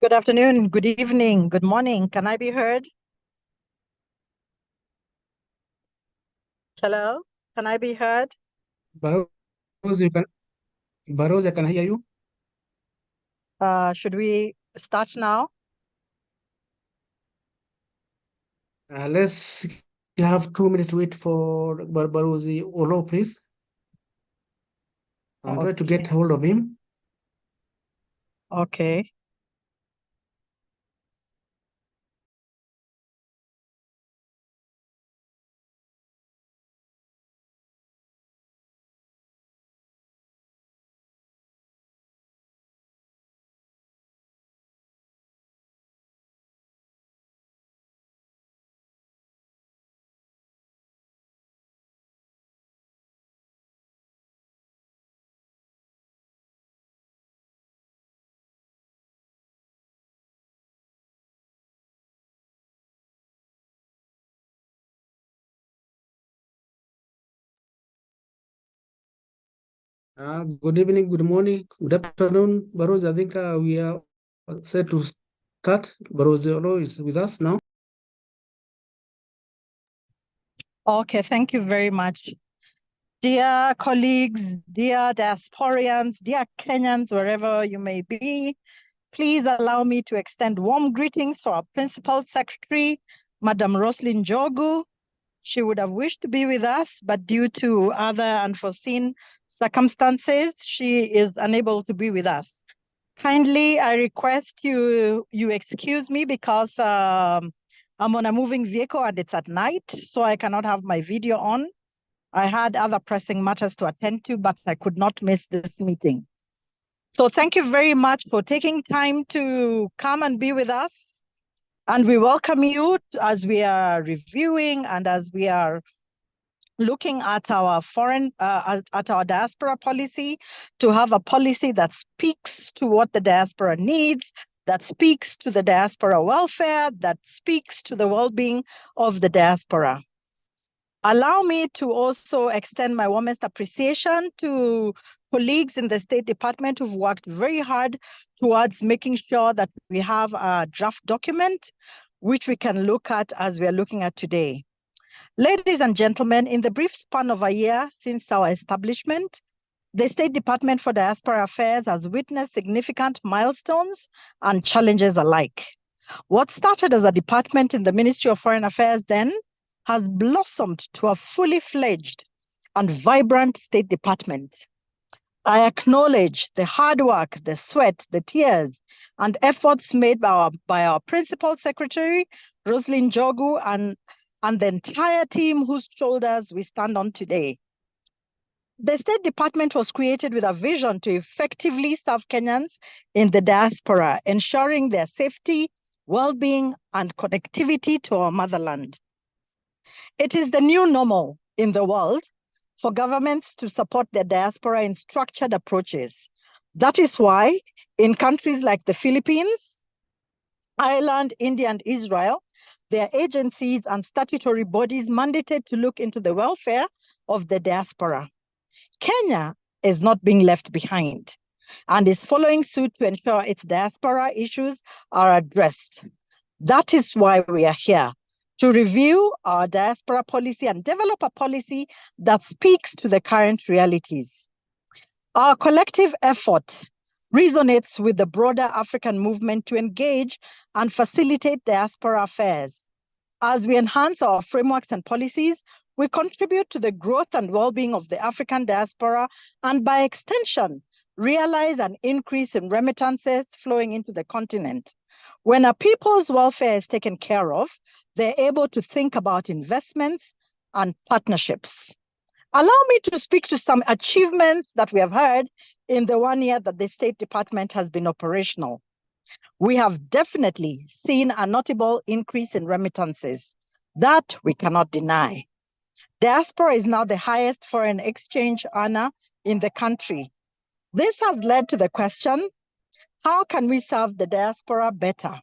Good afternoon, good evening, good morning. Can I be heard? Hello? Can I be heard? Barrows, you can, Barrows, I can hear you. Should we start now? Let's have 2 minutes to wait for Barrows. Olo, please. I'm trying to get hold of him. Okay. Good evening, good morning, good afternoon, Barrows. I think we are set to start. Barrows Olo is with us now. Okay, thank you very much. Dear colleagues, dear diasporians, dear Kenyans, wherever you may be, please allow me to extend warm greetings for our Principal Secretary, Madam Roslyn Jogu. She would have wished to be with us, but due to other unforeseen circumstances, she is unable to be with us. Kindly, I request you excuse me because I'm on a moving vehicle and it's at night, so I cannot have my video on. I had other pressing matters to attend to, but I could not miss this meeting. So thank you very much for taking time to come and be with us. And we welcome you as we are reviewing and as we are looking at our at our diaspora policy, to have a policy that speaks to what the diaspora needs, that speaks to the diaspora welfare, that speaks to the well-being of the diaspora. Allow me to also extend my warmest appreciation to colleagues in the State Department who've worked very hard towards making sure that we have a draft document which we can look at as we are looking at today. Ladies and gentlemen, in the brief span of a year since our establishment, the State Department for Diaspora Affairs has witnessed significant milestones and challenges alike. What started as a department in the Ministry of Foreign Affairs then has blossomed to a fully fledged and vibrant State Department. I acknowledge the hard work, the sweat, the tears, and efforts made by our Principal Secretary, Roslyn Jogu, and the entire team whose shoulders we stand on today. The State Department was created with a vision to effectively serve Kenyans in the diaspora, ensuring their safety, well-being, and connectivity to our motherland. It is the new normal in the world for governments to support their diaspora in structured approaches. That is why in countries like the Philippines, Ireland, India, and Israel, there are agencies and statutory bodies mandated to look into the welfare of the diaspora. Kenya is not being left behind and is following suit to ensure its diaspora issues are addressed. That is why we are here, to review our diaspora policy and develop a policy that speaks to the current realities. Our collective effort resonates with the broader African movement to engage and facilitate diaspora affairs. As we enhance our frameworks and policies, we contribute to the growth and well-being of the African diaspora, and by extension, realize an increase in remittances flowing into the continent. When a people's welfare is taken care of, they're able to think about investments and partnerships. Allow me to speak to some achievements that we have heard in the 1 year that the State Department has been operational. We have definitely seen a notable increase in remittances. That we cannot deny. Diaspora is now the highest foreign exchange earner in the country. This has led to the question, how can we serve the diaspora better?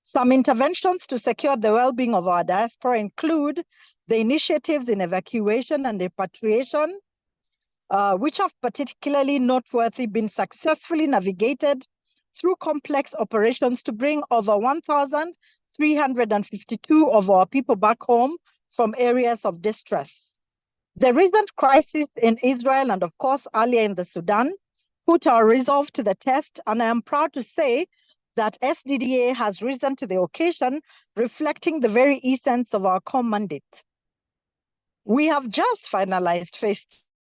Some interventions to secure the well-being of our diaspora include the initiatives in evacuation and repatriation, which have particularly noteworthy been successfully navigated through complex operations to bring over 1,352 of our people back home from areas of distress. The recent crisis in Israel and, of course, earlier in the Sudan put our resolve to the test, and I am proud to say that SDDA has risen to the occasion, reflecting the very essence of our core mandate. We have just finalized phase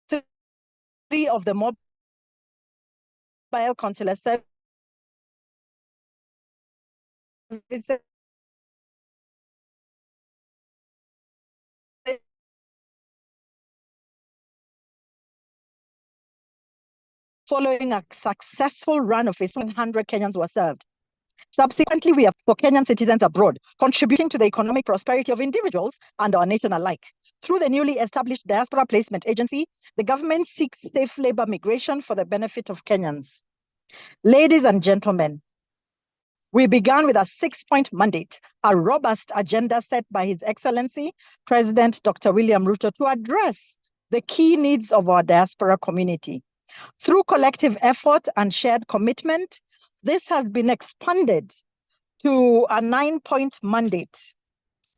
3 of the mobile consular services following a successful run of phase 100 Kenyans were served. Subsequently, we have for Kenyan citizens abroad, contributing to the economic prosperity of individuals and our nation alike. Through the newly established Diaspora Placement Agency, the government seeks safe labor migration for the benefit of Kenyans. Ladies and gentlemen, we began with a 6-point mandate, a robust agenda set by His Excellency, President Dr. William Ruto, to address the key needs of our diaspora community. Through collective effort and shared commitment, this has been expanded to a 9-point mandate,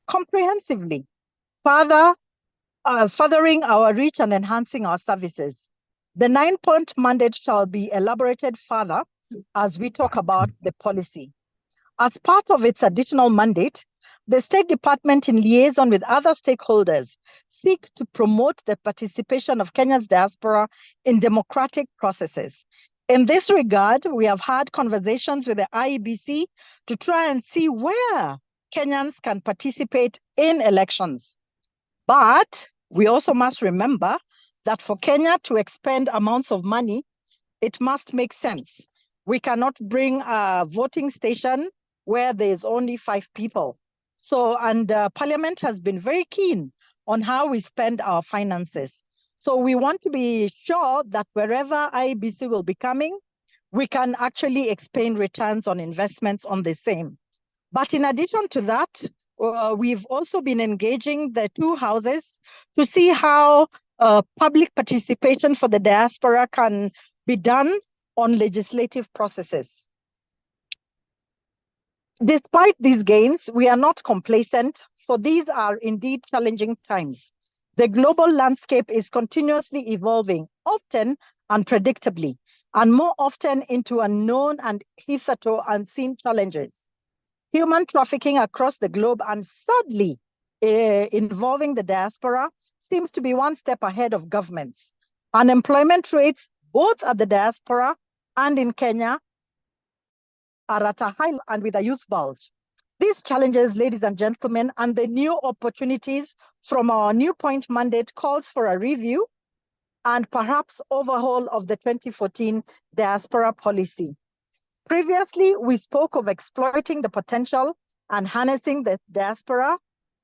comprehensively, furthering our reach and enhancing our services. The 9-point mandate shall be elaborated further as we talk about the policy. As part of its additional mandate, the State Department, in liaison with other stakeholders, seek to promote the participation of Kenya's diaspora in democratic processes. In this regard, we have had conversations with the IEBC to try and see where Kenyans can participate in elections. But we also must remember that for Kenya to expend amounts of money, it must make sense. We cannot bring a voting station where there is only 5 people. So, and Parliament has been very keen on how we spend our finances. So we want to be sure that wherever IEBC will be coming, we can actually expend returns on investments on the same. But in addition to that, we've also been engaging the 2 houses to see how public participation for the diaspora can be done on legislative processes. Despite these gains, we are not complacent, for these are indeed challenging times. The global landscape is continuously evolving, often unpredictably, and more often into unknown and hitherto unseen challenges. Human trafficking across the globe, and sadly involving the diaspora, seems to be one step ahead of governments. Unemployment rates, both at the diaspora and in Kenya, are at a high and with a youth bulge. These challenges, ladies and gentlemen, and the new opportunities from our new point mandate calls for a review and perhaps overhaul of the 2014 diaspora policy. Previously, we spoke of exploiting the potential and harnessing the diaspora.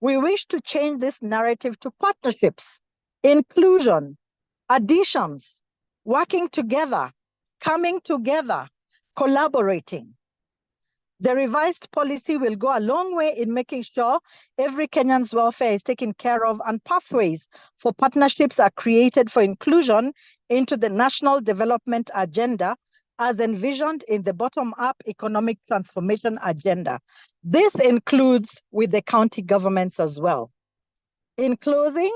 We wish to change this narrative to partnerships, inclusion, additions, working together, coming together, collaborating. The revised policy will go a long way in making sure every Kenyan's welfare is taken care of, and pathways for partnerships are created for inclusion into the national development agenda as envisioned in the bottom-up economic transformation agenda. This includes with the county governments as well. In closing,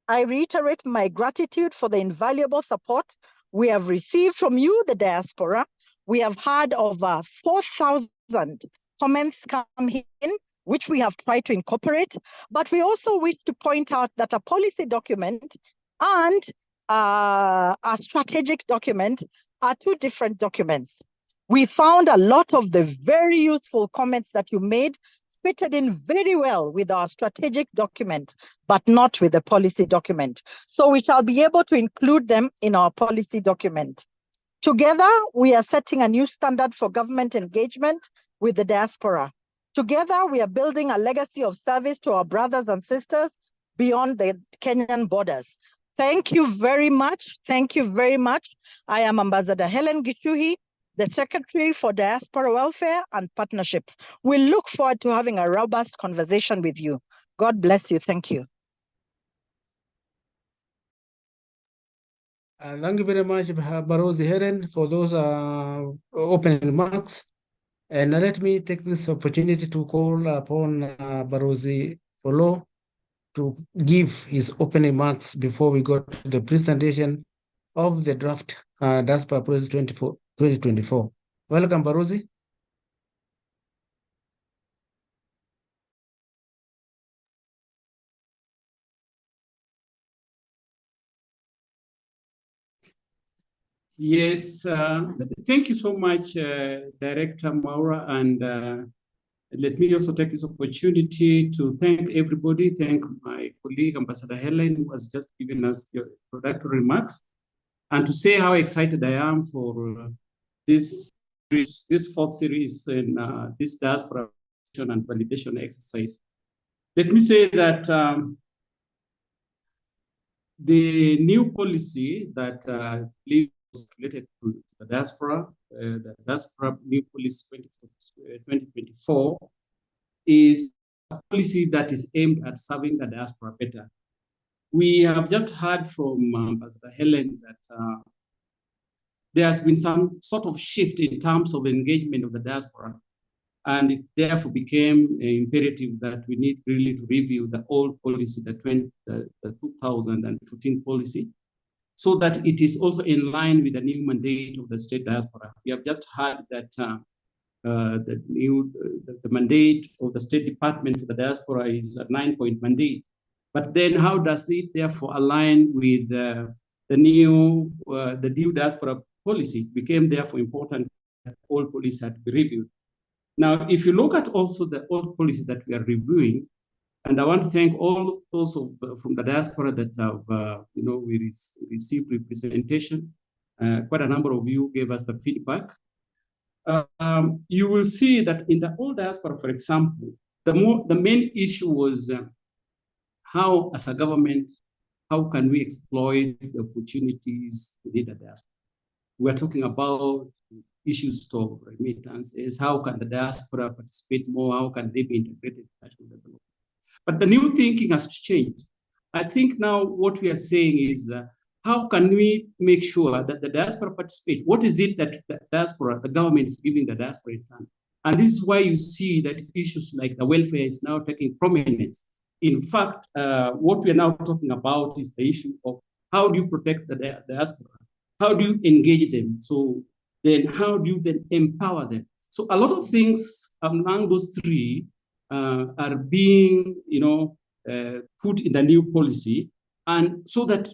I reiterate my gratitude for the invaluable support we have received from you, the diaspora. We have had over 4,000 comments come in, which we have tried to incorporate, but we also wish to point out that a policy document and a strategic document are two different documents. We found a lot of the very useful comments that you made fitted in very well with our strategic document, but not with the policy document. So we shall be able to include them in our policy document. Together, we are setting a new standard for government engagement with the diaspora. Together, we are building a legacy of service to our brothers and sisters beyond the Kenyan borders. Thank you very much. Thank you very much. I am Ambassador Helen Gichuhi, the Secretary for Diaspora Welfare and Partnerships. We look forward to having a robust conversation with you. God bless you. Thank you. Thank you very much, Barozi Helen, for those opening remarks. And let me take this opportunity to call upon Barozi Olo to give his opening remarks before we go to the presentation of the draft Diaspora Policy 2024. Welcome, Barozi. Yes, thank you so much, Director Maura, and let me also take this opportunity to thank everybody, thank my colleague, Ambassador Helen, who has just given us the introductory remarks, and to say how excited I am for this fourth series in this diaspora and validation exercise. Let me say that the new policy that related to the diaspora new policy 2024 is a policy that is aimed at serving the diaspora better. We have just heard from Ambassador Helen that there has been some sort of shift in terms of engagement of the diaspora, and it therefore became imperative that we need really to review the old policy, the 2014 policy, so that it is also in line with the new mandate of the state diaspora. We have just heard that the mandate of the State Department for the diaspora is a 9-point mandate. But then how does it therefore align with the new diaspora policy? It became therefore important that all policy had to be reviewed. Now, if you look at also the old policy that we are reviewing, and I want to thank all those from the diaspora that have, we received representation. Quite a number of you gave us the feedback. You will see that in the old diaspora, for example, the main issue was how, as a government, how can we exploit the opportunities within the diaspora? We're talking about issues of remittances. How can the diaspora participate more? How can they be integrated in national development? But the new thinking has changed. I think now what we are saying is, how can we make sure that the diaspora participate? What is it that the government is giving the diaspora in turn? And this is why you see that issues like the welfare is now taking prominence. In fact, what we are now talking about is the issue of how do you protect the diaspora? How do you engage them? So then how do you then empower them? So a lot of things among those three are being, put in the new policy, and so that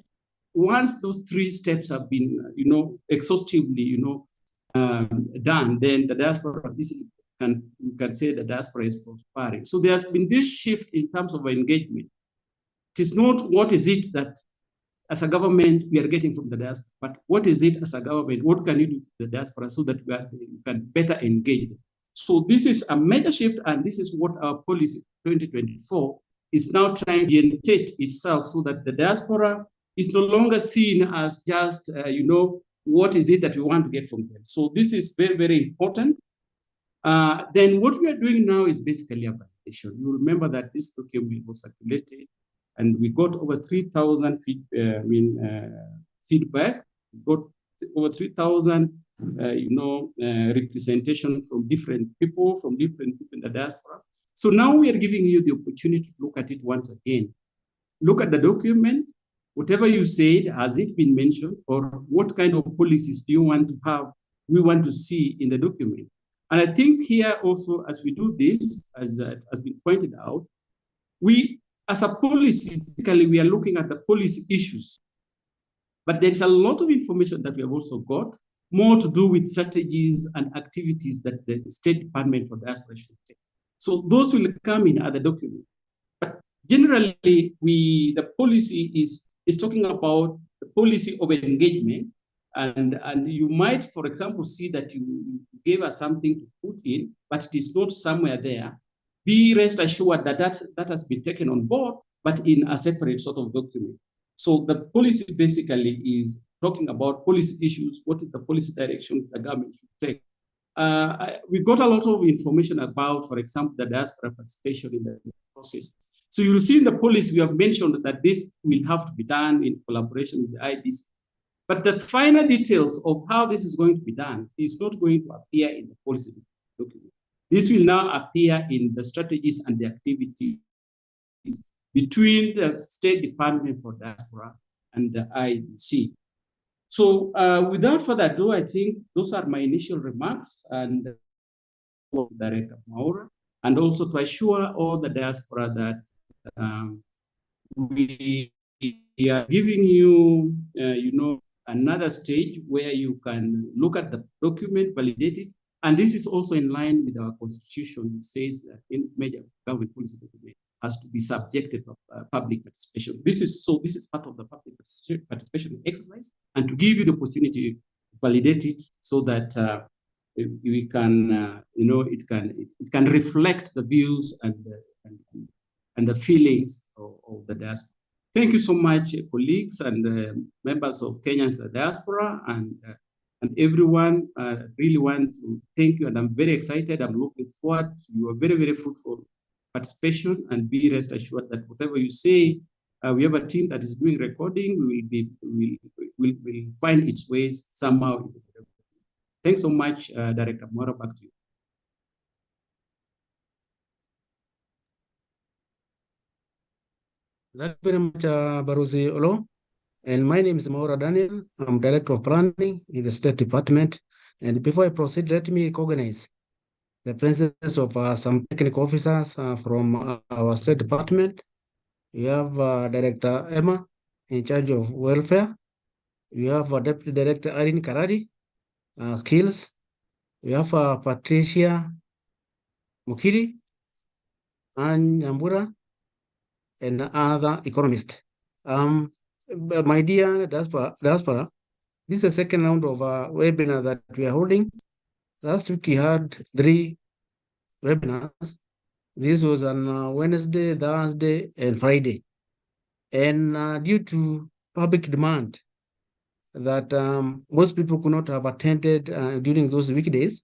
once those three steps have been, exhaustively, done, then the diaspora you can say the diaspora is prospering. So there has been this shift in terms of engagement. It is not what is it that as a government we are getting from the diaspora, but what is it as a government? What can you do to the diaspora so that we can better engage them? So this is a major shift, and this is what our policy 2024 is now trying to orientate itself, so that the diaspora is no longer seen as just, what is it that we want to get from them. So this is very, very important. Then what we are doing now is basically a validation. You remember that this document was circulated, and we got over 3,000 feedback. We got over 3,000 representation from different people in the diaspora. So now we are giving you the opportunity to look at it once again. Look at the document. Whatever you said, has it been mentioned, or what kind of policies do you want to have? We want to see in the document. And I think here also, as we do this, as has been pointed out, we, as a policy, typically we are looking at the policy issues. But there's a lot of information that we have also got, more to do with strategies and activities that the State Department for Diaspora should take. So those will come in other documents. But generally, the policy is talking about the policy of engagement. And you might, for example, see that you gave us something to put in, but it is not somewhere there. Be rest assured that that has been taken on board, but in a separate sort of document. So the policy basically is talking about policy issues. What is the policy direction the government should take? We got a lot of information about, for example, the diaspora participation in the process. So you'll see in the policy, we have mentioned that this will have to be done in collaboration with the IDs. But the final details of how this is going to be done is not going to appear in the policy document. This will now appear in the strategies and the activities between the State Department for Diaspora and the IDC. So without further ado, I think those are my initial remarks, and Director Maura, and also to assure all the diaspora that we are giving you, another stage where you can look at the document, validate it, and this is also in line with our constitution, which says that in major government policy document has to be subjected to public participation. This is part of the public participation exercise, and to give you the opportunity to validate it so that we can, it can reflect the views and the feelings of the diaspora. Thank you so much, colleagues and members of Kenya's diaspora, and everyone. Really want to thank you, and I'm very excited. I'm looking forward to your very, very fruitful participation, and be rest assured that whatever you say, we have a team that is doing recording. Will find its ways somehow. Thanks so much, Director Mora. Back to you. Thank you very much, Barozi Olo. And my name is Maura Daniel. I'm Director of Planning in the State Department. And before I proceed, let me recognize the presence of some technical officers from our State Department. We have Director Emma in charge of welfare. We have Deputy Director Irene Karadi, skills. We have Patricia Mukiri, Ann Nyambura, and other economists. My dear diaspora, this is the second round of webinar that we are holding. Last week we had 3 webinars. This was on Wednesday, Thursday, and Friday. And due to public demand that most people could not have attended during those weekdays,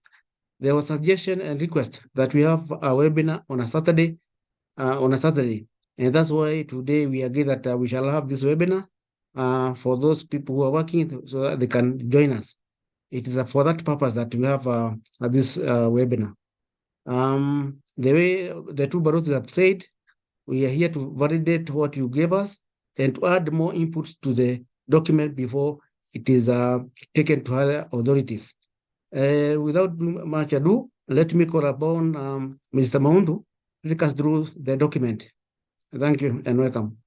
there was suggestion and request that we have a webinar on a Saturday. And that's why today we agree that we shall have this webinar for those people who are working so that they can join us. It is for that purpose that we have this webinar. The way the 2 Barozi have said, we are here to validate what you gave us and to add more inputs to the document before it is taken to other authorities. Without much ado, let me call upon Mr. Maundu to take us through the document. Thank you and welcome.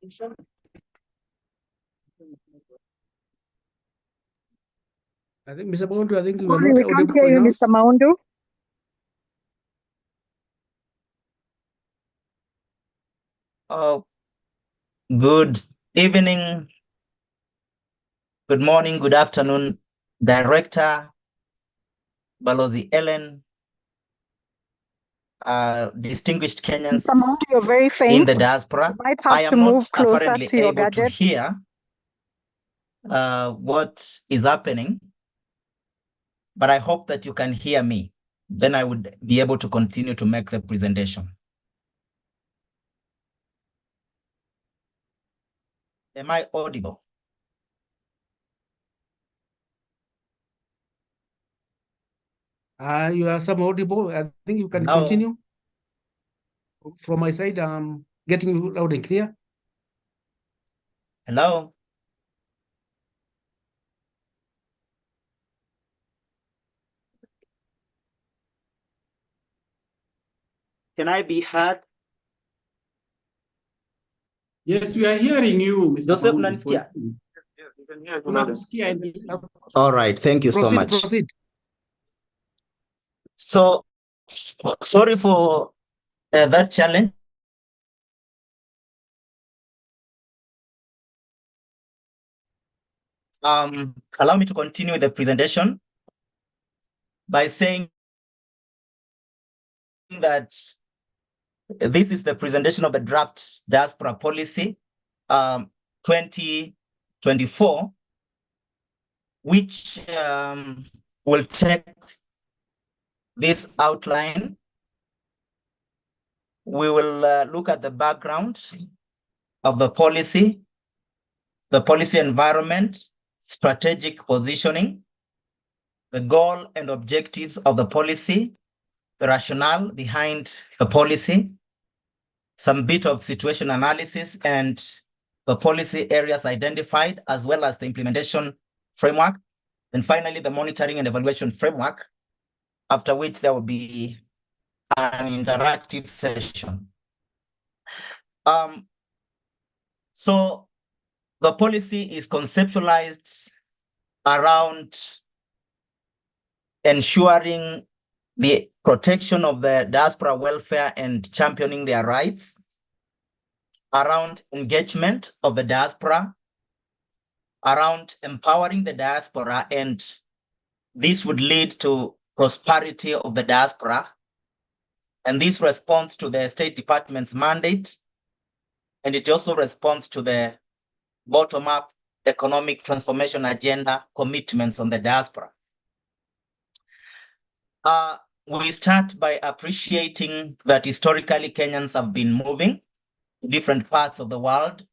I think, Mr. Maundu, I think you are Sorry, not we can't hear audible you, enough. Mr. Maundu. Good evening, good morning, good afternoon, Director Balozi Ellen, distinguished Kenyans Mr. Maundu, you're very in faint. the diaspora. You might I have to am not move closer apparently to your able to gadget. hear what is happening, but I hope that you can hear me. Then I would be able to continue to make the presentation. Am I audible? You are some audible. I think you can Hello? continue. From my side, I'm getting you loud and clear. Hello? Can I be heard? Yes, we are hearing you, Mr. Joseph, Maundu. unanisikia? Tunakusikia, endelea. All right, thank you so much. Proceed. So, sorry for that challenge. Allow me to continue with the presentation by saying that this is the presentation of the draft diaspora policy 2024, which will take this outline. We will look at the background of the policy environment, strategic positioning, the goal and objectives of the policy, the rationale behind the policy, some bit of situation analysis, and the policy areas identified, as well as the implementation framework, and finally the monitoring and evaluation framework, after which there will be an interactive session. So the policy is conceptualized around ensuring the protection of the diaspora welfare and championing their rights, around engagement of the diaspora, around empowering the diaspora, and this would lead to prosperity of the diaspora. And this responds to the State Department's mandate, and it also responds to the bottom-up economic transformation agenda commitments on the diaspora. We start by appreciating that historically Kenyans have been moving to different parts of the world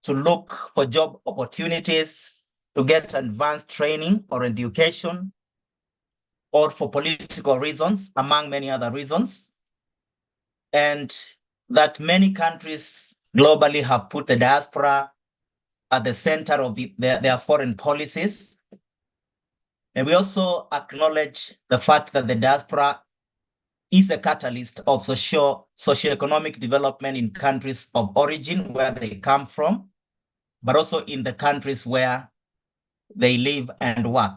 to look for job opportunities, to get advanced training or education, or for political reasons, among many other reasons. And that many countries globally have put the diaspora at the center of their foreign policies. And we also acknowledge the fact that the diaspora is a catalyst of socioeconomic development in countries of origin where they come from, but also in the countries where they live and work.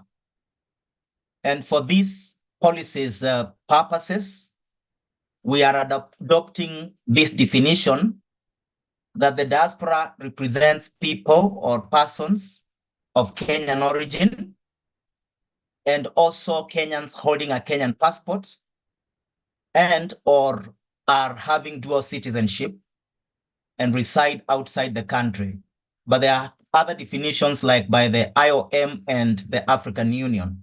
And for these policies purposes, we are adopting this definition that the diaspora represents people or persons of Kenyan origin, and also Kenyans holding a Kenyan passport and or are having dual citizenship and reside outside the country. But there are other definitions like by the IOM and the African Union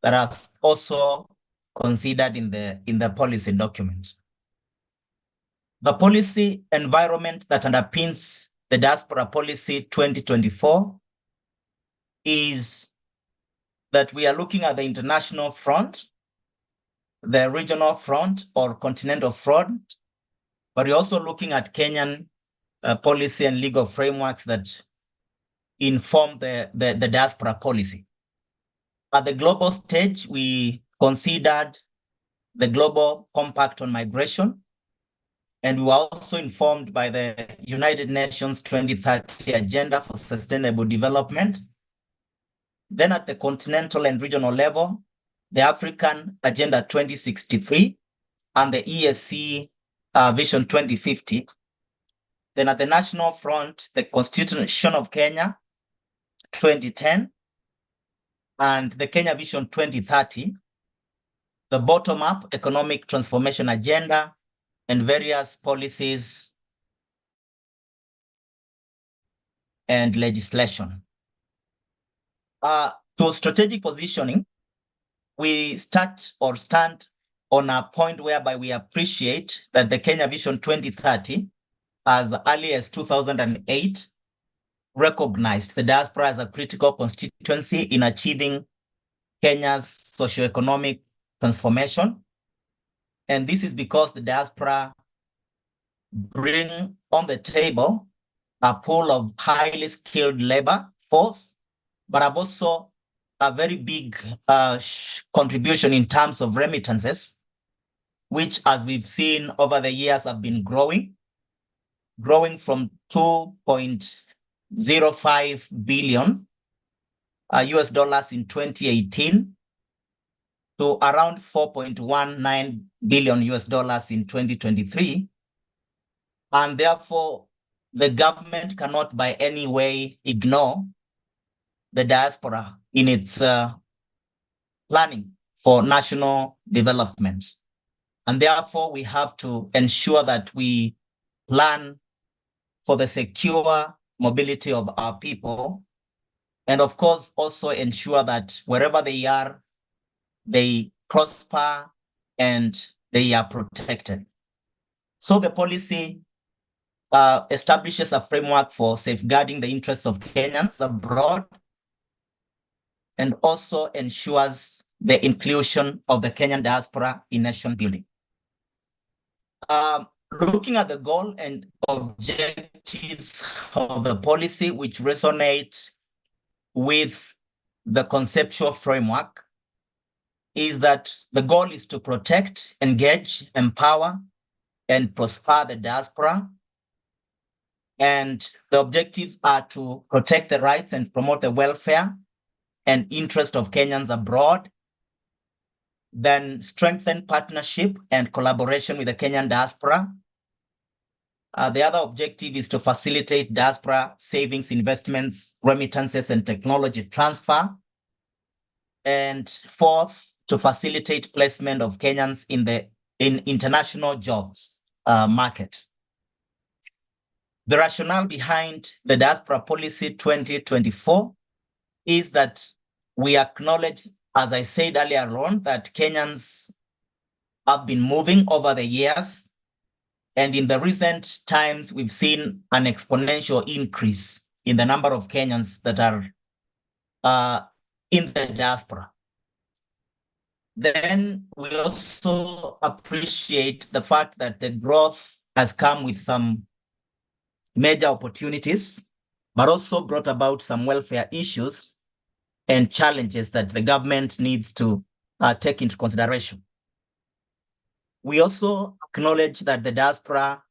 that are also considered in the policy document. The policy environment that underpins the Diaspora Policy 2024 is that we are looking at the international front, the regional front or continental front, but we're also looking at Kenyan policy and legal frameworks that inform the diaspora policy. At the global stage, we considered the Global Compact on Migration And we were also informed by the United Nations 2030 Agenda for Sustainable Development. Then at the continental and regional level, the African Agenda 2063 and the ESC Vision 2050. Then at the national front, the Constitution of Kenya 2010 and the Kenya Vision 2030, the bottom-up economic transformation agenda, and various policies and legislation. To strategic positioning, we stand on a point whereby we appreciate that the Kenya Vision 2030, as early as 2008, recognized the diaspora as a critical constituency in achieving Kenya's socioeconomic transformation. And this is because the diaspora bring on the table a pool of highly skilled labor force, but have also a very big contribution in terms of remittances, which, as we've seen over the years, have been growing from 2.05 billion US dollars in 2018 to around 4.19 billion US dollars in 2023. And therefore, the government cannot by any way ignore the diaspora in its planning for national development. And therefore, we have to ensure that we plan for the secure mobility of our people. And of course, also ensure that wherever they are, they prosper and they are protected. So the policy establishes a framework for safeguarding the interests of Kenyans abroad and also ensures the inclusion of the Kenyan diaspora in nation building. Looking at the goal and objectives of the policy, which resonate with the conceptual framework, is that the goal is to protect, engage, empower, and prosper the diaspora. And the objectives are to protect the rights and promote the welfare and interest of Kenyans abroad, then strengthen partnership and collaboration with the Kenyan diaspora. The other objective is to facilitate diaspora savings, investments, remittances, and technology transfer. And fourth, to facilitate placement of Kenyans in international jobs market. The rationale behind the Diaspora Policy 2024 is that we acknowledge, as I said earlier on, that Kenyans have been moving over the years. And in the recent times, we've seen an exponential increase in the number of Kenyans that are in the diaspora. Then we also appreciate the fact that the growth has come with some major opportunities, but also brought about some welfare issues and challenges that the government needs to take into consideration. We also acknowledge that the diaspora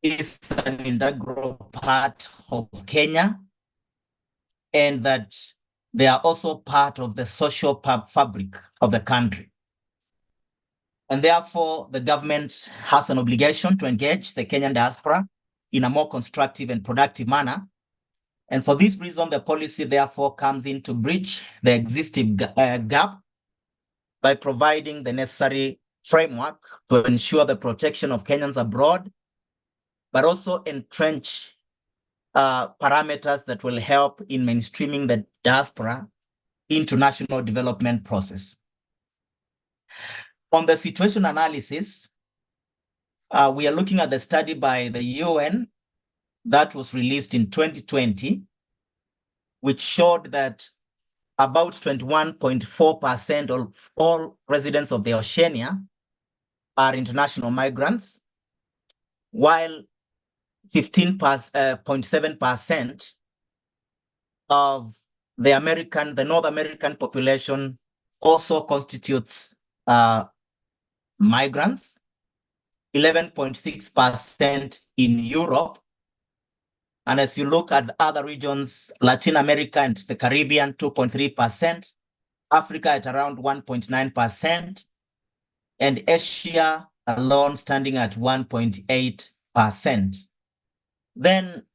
is an integral part of Kenya and that they are also part of the social fabric of the country. And therefore, the government has an obligation to engage the Kenyan diaspora in a more constructive and productive manner. And for this reason, the policy therefore comes in to bridge the existing gap by providing the necessary framework to ensure the protection of Kenyans abroad, but also entrench parameters that will help in mainstreaming the diaspora into national development process. On the situation analysis, we are looking at the study by the UN that was released in 2020, which showed that about 21.4% of all residents of the Oceania are international migrants, while 15.7% of the North American population also constitutes migrants. 11.6% in Europe. And as you look at other regions, Latin America and the Caribbean, 2.3%, Africa at around 1.9%, and Asia alone standing at 1.8%. Then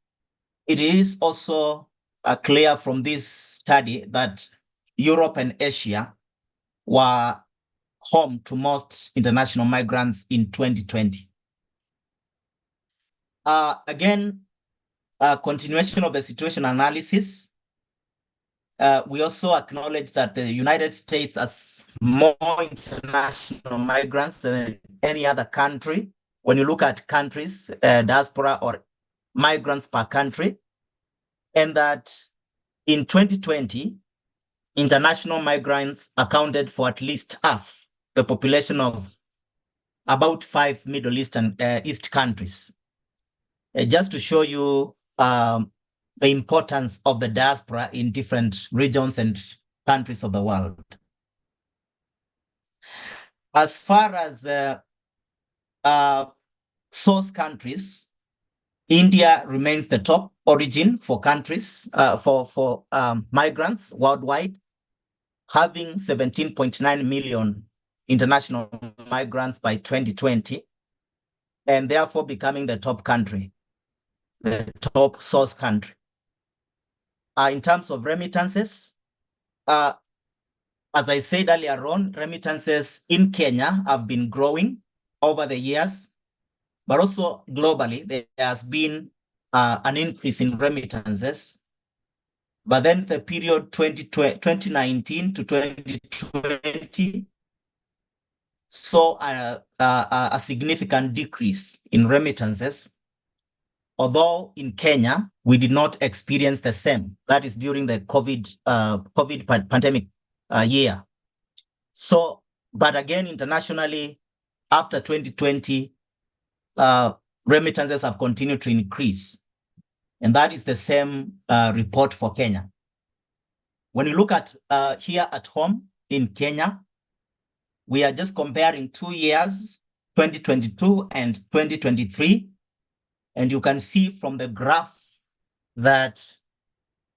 it is also clear from this study that Europe and Asia were home to most international migrants in 2020. Again, continuation of the situation analysis. We also acknowledge that the United States has more international migrants than any other country. When you look at countries, diaspora or migrants per country, and that in 2020, international migrants accounted for at least half the population of about 5 Middle East and East countries. Just to show you the importance of the diaspora in different regions and countries of the world. As far as source countries, India remains the top origin for countries, for migrants worldwide, having 17.9 million international migrants by 2020, and therefore becoming the top country, the top source country. In terms of remittances, as I said earlier on, remittances in Kenya have been growing over the years, but also globally, there has been an increase in remittances. But then the period 2019 to 2020 saw a significant decrease in remittances. Although in Kenya, we did not experience the same. That is during the COVID pandemic year. So, but again, internationally, after 2020, remittances have continued to increase. And that is the same report for Kenya. When you look at here at home in Kenya, we are just comparing 2 years, 2022 and 2023. And you can see from the graph that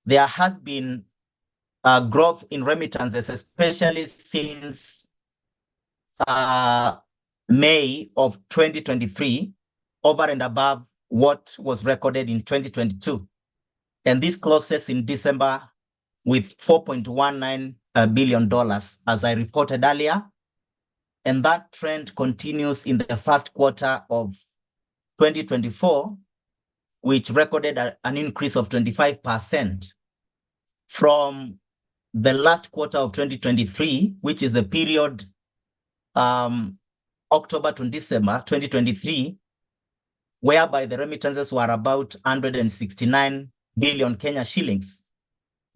there has been growth in remittances, especially since May of 2023, over and above what was recorded in 2022. And this closes in December with $4.19 billion, as I reported earlier. And that trend continues in the first quarter of 2024, which recorded an increase of 25% from the last quarter of 2023, which is the period October to December 2023, whereby the remittances were about 169 billion Kenya shillings,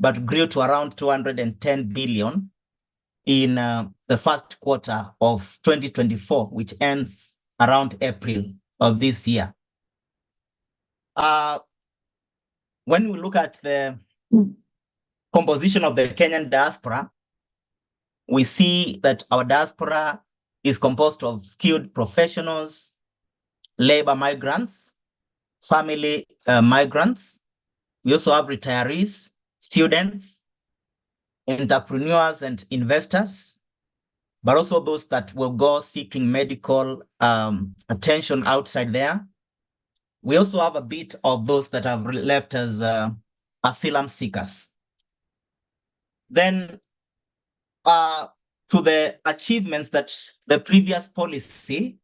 but grew to around 210 billion in the first quarter of 2024, which ends around April of this year. When we look at the composition of the Kenyan diaspora, we see that our diaspora is composed of skilled professionals, labor migrants, family migrants. We also have retirees, students, entrepreneurs and investors, but also those that will go seeking medical attention outside there. We also have a bit of those that have left as asylum seekers. Then to the achievements that the previous policy,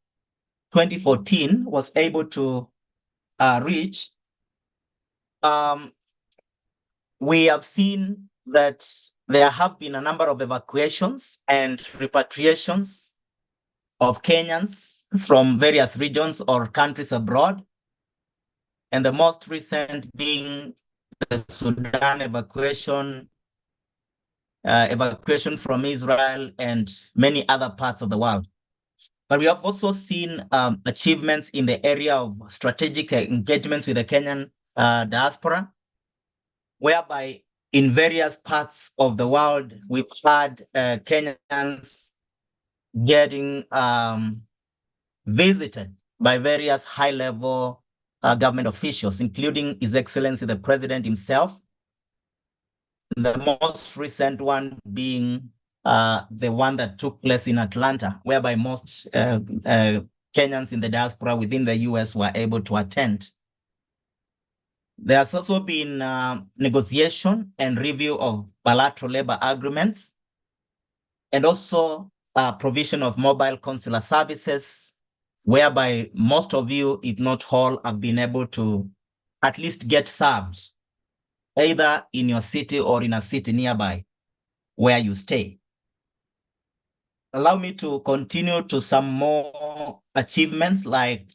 2014, was able to reach, we have seen that there have been a number of evacuations and repatriations of Kenyans from various regions or countries abroad. And the most recent being the Sudan evacuation from Israel and many other parts of the world. But we have also seen achievements in the area of strategic engagements with the Kenyan diaspora, whereby in various parts of the world, we've had Kenyans getting visited by various high-level government officials, including His Excellency the President himself. The most recent one being the one that took place in Atlanta, whereby most Kenyans in the diaspora within the US were able to attend. There has also been negotiation and review of bilateral labor agreements, and also provision of mobile consular services, whereby most of you, if not all, have been able to at least get served, either in your city or in a city nearby where you stay. Allow me to continue to some more achievements, like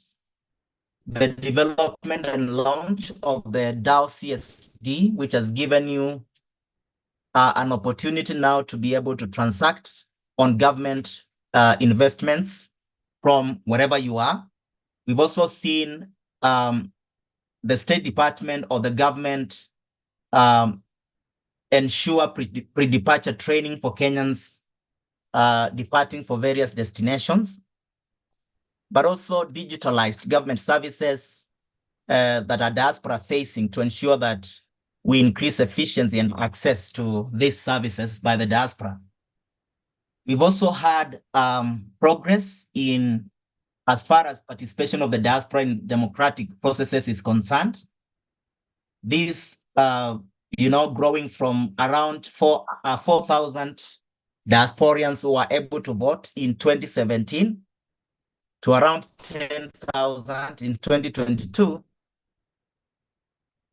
the development and launch of the DAO CSD, which has given you an opportunity now to be able to transact on government investments from wherever you are. We've also seen the State Department or the government ensure pre-departure training for Kenyans departing for various destinations, but also digitalized government services that are diaspora facing to ensure that we increase efficiency and access to these services by the diaspora. We've also had progress in as far as participation of the diaspora in democratic processes is concerned. This, growing from around 4,000 diasporians who were able to vote in 2017 to around 10,000 in 2022.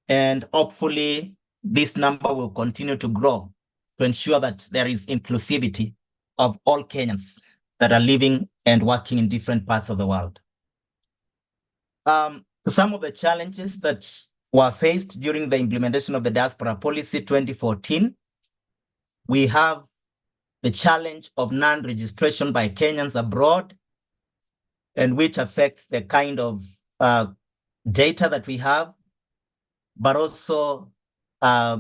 And hopefully this number will continue to grow to ensure that there is inclusivity of all Kenyans that are living and working in different parts of the world. Some of the challenges that were faced during the implementation of the Diaspora Policy 2014, we have the challenge of non-registration by Kenyans abroad, and which affects the kind of data that we have, but also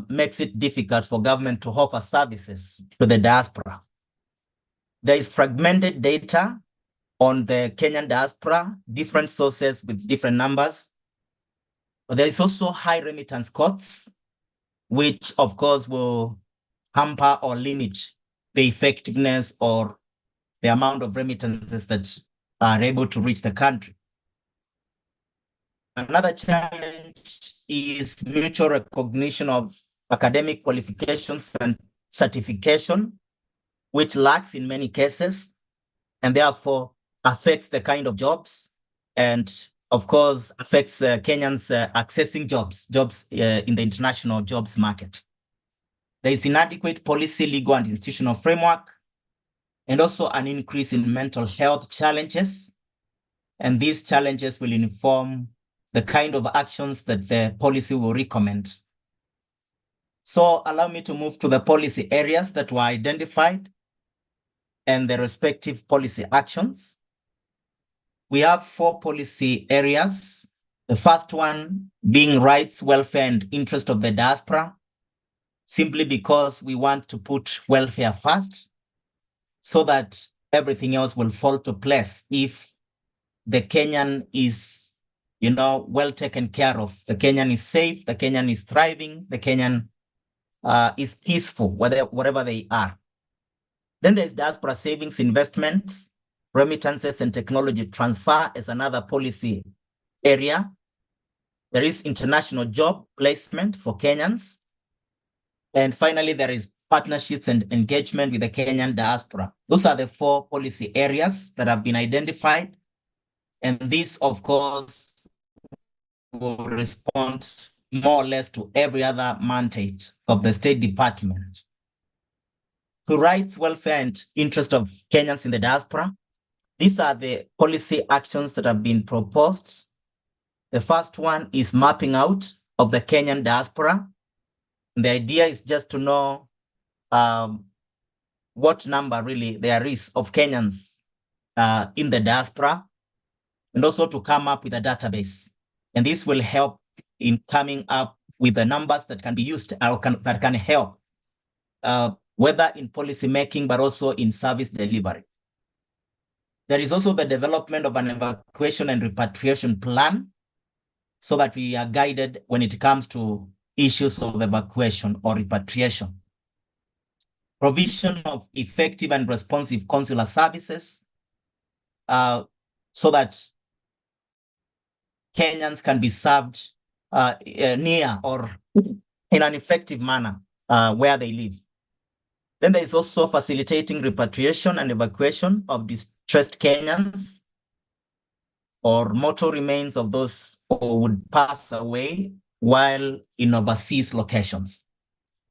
makes it difficult for government to offer services to the diaspora. There is fragmented data on the Kenyan diaspora, different sources with different numbers. But there is also high remittance costs, which of course will hamper or limit the effectiveness or the amount of remittances that are able to reach the country. Another challenge is mutual recognition of academic qualifications and certification, which lacks in many cases, and therefore affects the kind of jobs, and of course affects Kenyans accessing jobs in the international jobs market. There is inadequate policy, legal, and institutional framework, and also an increase in mental health challenges. And these challenges will inform the kind of actions that the policy will recommend. So allow me to move to the policy areas that were identified and the respective policy actions. We have 4 policy areas. The first one being rights, welfare, and interest of the diaspora, simply because we want to put welfare first so that everything else will fall to place if the Kenyan is well taken care of. The Kenyan is safe, the Kenyan is thriving, the Kenyan is peaceful, wherever they are. Then there's diaspora savings, investments, remittances, and technology transfer as another policy area. There is international job placement for Kenyans. And finally, there is partnerships and engagement with the Kenyan diaspora. Those are the 4 policy areas that have been identified. And this, of course, will respond more or less to every other mandate of the State Department. To rights, welfare, and interest of Kenyans in the diaspora, these are the policy actions that have been proposed. The first one is mapping out of the Kenyan diaspora. The idea is just to know what number really there is of Kenyans in the diaspora, and also to come up with a database. And this will help in coming up with the numbers that can be used or that can help, whether in policy making, but also in service delivery. There is also the development of an evacuation and repatriation plan so that we are guided when it comes to issues of evacuation or repatriation. Provision of effective and responsive consular services so that Kenyans can be served near or in an effective manner where they live. Then there is also facilitating repatriation and evacuation of distressed Kenyans or mortal remains of those who would pass away while in overseas locations.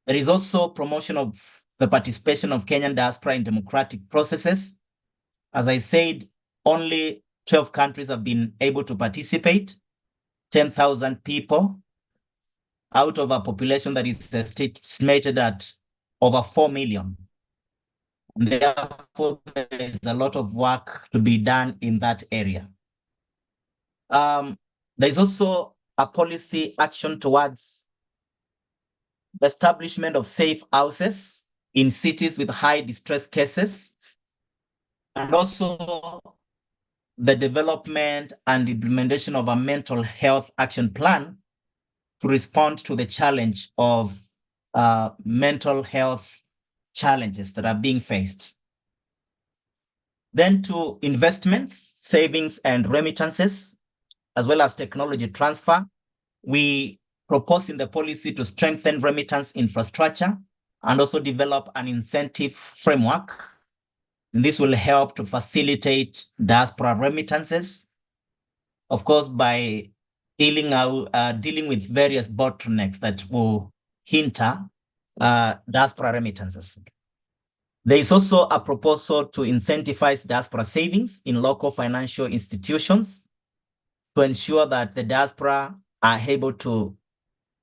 There is also promotion of the participation of Kenyan diaspora in democratic processes. As I said, only 12 countries have been able to participate, 10,000 people out of a population that is estimated at over 4 million. And therefore, there is a lot of work to be done in that area. There is also a policy action towards the establishment of safe houses in cities with high distress cases, and also the development and implementation of a mental health action plan to respond to the challenge of mental health challenges that are being faced. Then to investments, savings, and remittances, as well as technology transfer. We propose in the policy to strengthen remittance infrastructure and also develop an incentive framework. And this will help to facilitate diaspora remittances, of course, by dealing with various bottlenecks that will hinder diaspora remittances. There is also a proposal to incentivize diaspora savings in local financial institutions to ensure that the diaspora are able to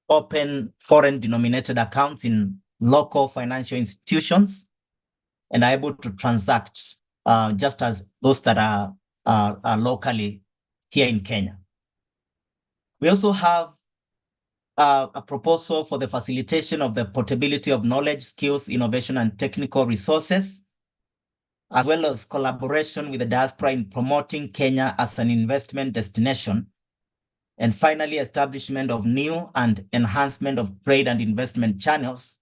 open foreign denominated accounts in local financial institutions and are able to transact just as those that are locally here in Kenya. We also have a proposal for the facilitation of the portability of knowledge, skills, innovation, and technical resources, as well as collaboration with the diaspora in promoting Kenya as an investment destination. And finally, establishment of new and enhancement of trade and investment channels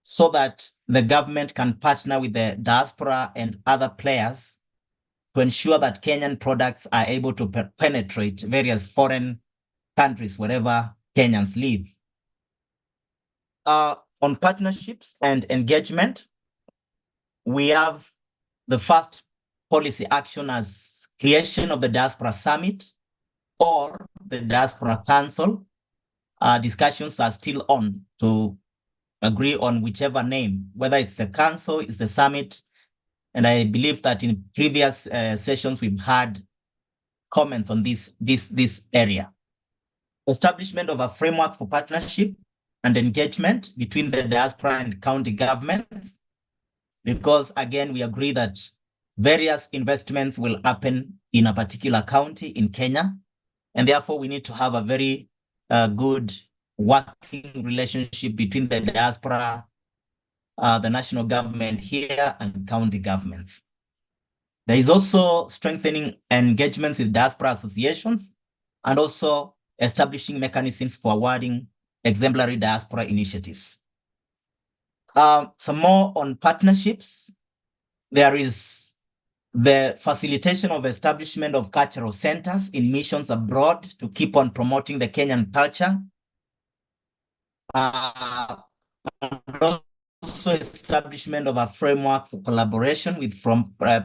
so that the government can partner with the diaspora and other players to ensure that Kenyan products are able to penetrate various foreign countries wherever Kenyans live. On partnerships and engagement, we have the first policy action as creation of the Diaspora Summit or the Diaspora Council. Discussions are still on to agree on whichever name, whether it's the council, it's the summit. And I believe that in previous sessions, we've had comments on this area. Establishment of a framework for partnership and engagement between the diaspora and county governments, because again, we agree that various investments will happen in a particular county in Kenya, and therefore we need to have a very good working relationship between the diaspora, the national government here, and county governments. There is also strengthening engagements with diaspora associations and also establishing mechanisms for awarding exemplary diaspora initiatives. Some more on partnerships. There is the facilitation of establishment of cultural centers in missions abroad to keep on promoting the Kenyan culture. And also establishment of a framework for collaboration with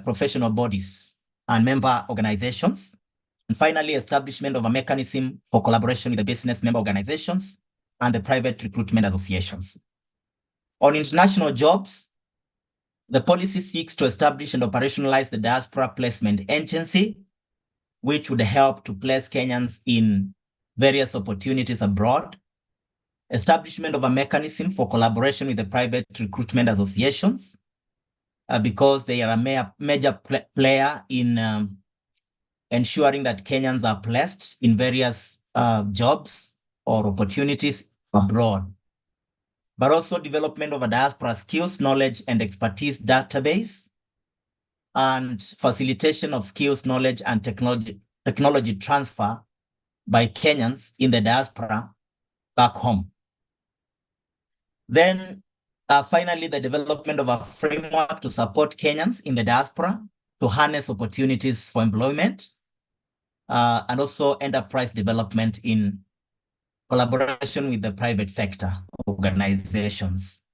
professional bodies and member organizations. And finally, establishment of a mechanism for collaboration with the business member organizations and the private recruitment associations. On international jobs, the policy seeks to establish and operationalize the Diaspora Placement Agency, which would help to place Kenyans in various opportunities abroad. Establishment of a mechanism for collaboration with the private recruitment associations, because they are a major player in ensuring that Kenyans are placed in various jobs or opportunities abroad. But also development of a diaspora skills, knowledge, and expertise database and facilitation of skills, knowledge, and technology transfer by Kenyans in the diaspora back home. Then finally, the development of a framework to support Kenyans in the diaspora to harness opportunities for employment and also enterprise development in collaboration with the private sector organizations.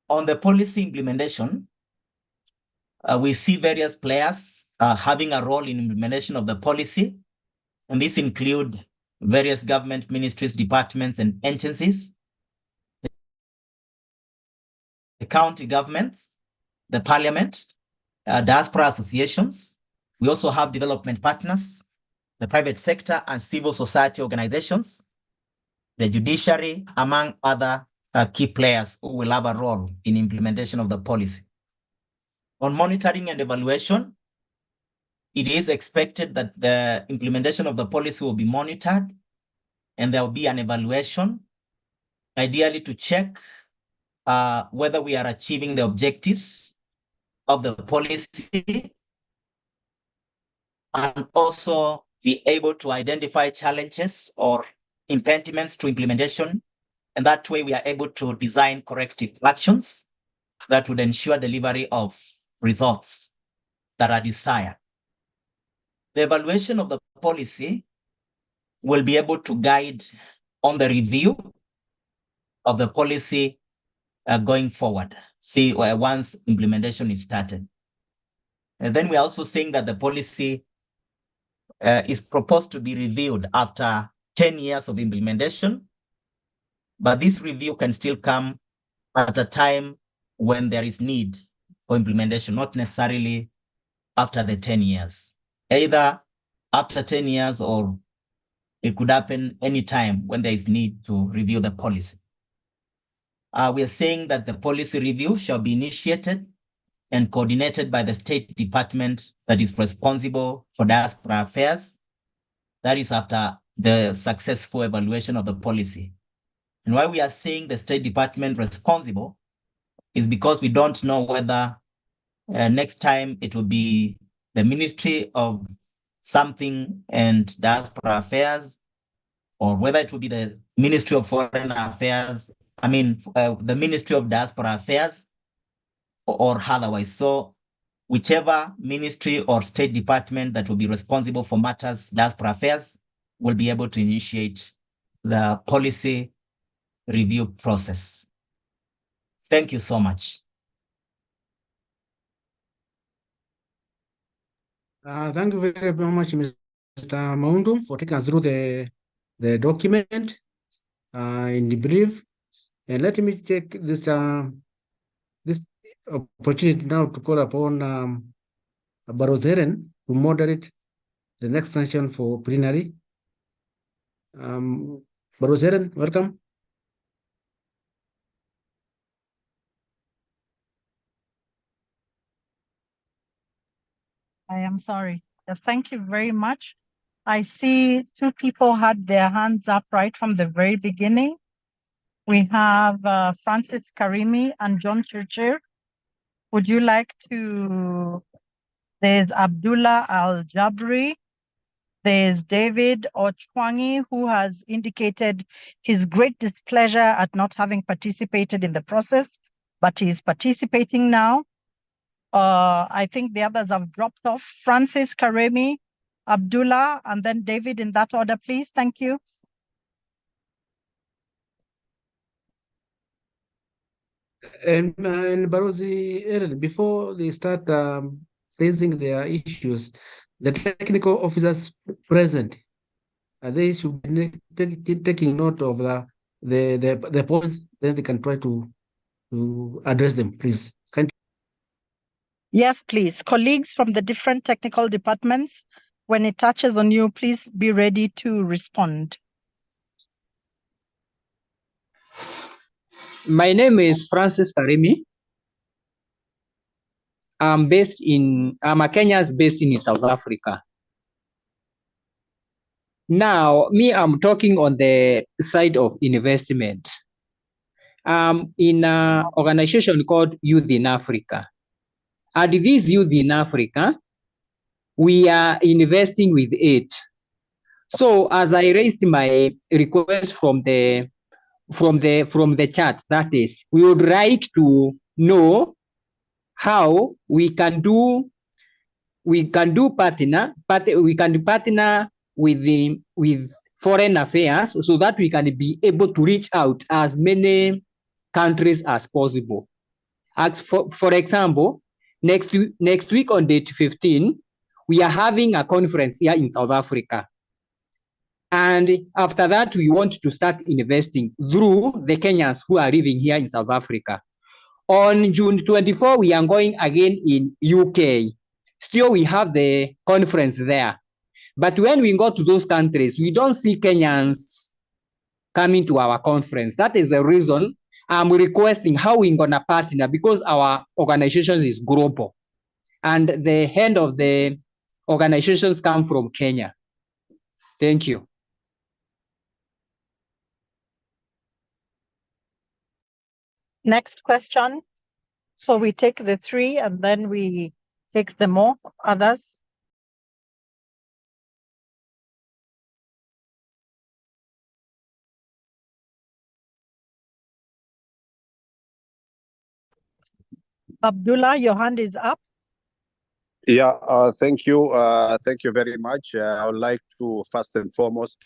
On the policy implementation, we see various players having a role in implementation of the policy, and these include various government ministries, departments, and agencies, the county governments, the parliament, diaspora associations. We also have development partners, the private sector and civil society organizations, the judiciary, among other key players who will have a role in implementation of the policy. On monitoring and evaluation, it is expected that the implementation of the policy will be monitored and there will be an evaluation, ideally to check whether we are achieving the objectives of the policy and also be able to identify challenges or impediments to implementation. And that way we are able to design corrective actions that would ensure delivery of results that are desired. The evaluation of the policy will be able to guide on the review of the policy going forward, see once implementation is started. And then we're also saying that the policy is proposed to be reviewed after 10 years of implementation, but this review can still come at a time when there is need for implementation, not necessarily after the 10 years. Either after 10 years or it could happen anytime when there is need to review the policy. We are saying that the policy review shall be initiated and coordinated by the State Department that is responsible for diaspora affairs. That is after the successful evaluation of the policy. And why we are saying the State Department responsible is because we don't know whether next time it will be the Ministry of something and Diaspora Affairs, or whether it will be the Ministry of Foreign Affairs, the Ministry of Diaspora Affairs, or otherwise. So whichever ministry or State Department that will be responsible for matters diaspora affairs will be able to initiate the policy review process. Thank you so much. Thank you very much, Mr. Maundu, for taking us through the document in the brief. And let me take this opportunity now to call upon Baroz Heren to moderate the next session for plenary. Baroz Heren, welcome. I am sorry. Thank you very much. I see two people had their hands up right from the very beginning. We have Francis Karimi and John Churchill. Would you like to? There's Abdullah Al-Jabri. There's David Ochwangi, who has indicated his great displeasure at not having participated in the process, but he is participating now. I think the others have dropped off. Francis, Karemi, Abdullah, and then David in that order, please. Thank you. And Barozi Eren, before they start raising their issues, the technical officers present, they should be taking note of the points, then they can try to address them, please. Yes, please. Colleagues from the different technical departments, when it touches on you, please be ready to respond. My name is Francis Karimi. I'm a Kenyan based in South Africa. Now, I'm talking on the side of investment. In an organization called Youth in Africa. And these youth in Africa, we are investing with it. So as I raised my request from the chat, that is, we would like to know how we can do partner with foreign affairs so that we can be able to reach out as many countries as possible. As for example, next week on date 15, we are having a conference here in South Africa. And after that, we want to start investing through the Kenyans who are living here in South Africa. On June 24, we are going again in UK. Still, we have the conference there. But when we go to those countries, we don't see Kenyans coming to our conference. That is the reason I'm requesting how we're going to partner, because our organization is global. And the head of the organizations come from Kenya. Thank you. Next question. So we take the three and then we take the more others. Abdullah, your hand is up. Yeah, thank you. Thank you very much. I would like to first and foremost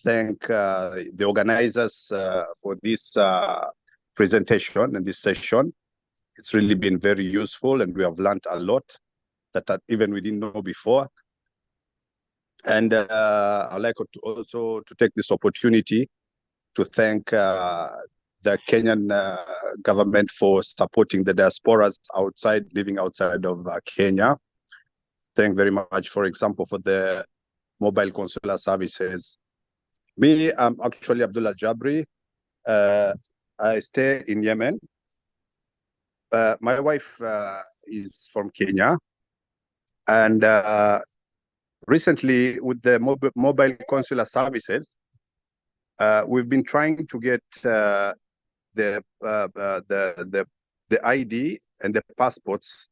thank the organizers for this presentation and this session. It's really been very useful, and we have learned a lot that even we didn't know before. And I'd like to also to take this opportunity to thank the Kenyan government for supporting the diasporas living outside of Kenya. Thank very much, for example, for the mobile consular services. Me, I'm actually Abdullah Jabri. I stay in Yemen. My wife is from Kenya. And recently, with the mobile consular services, we've been trying to get the ID and the passports.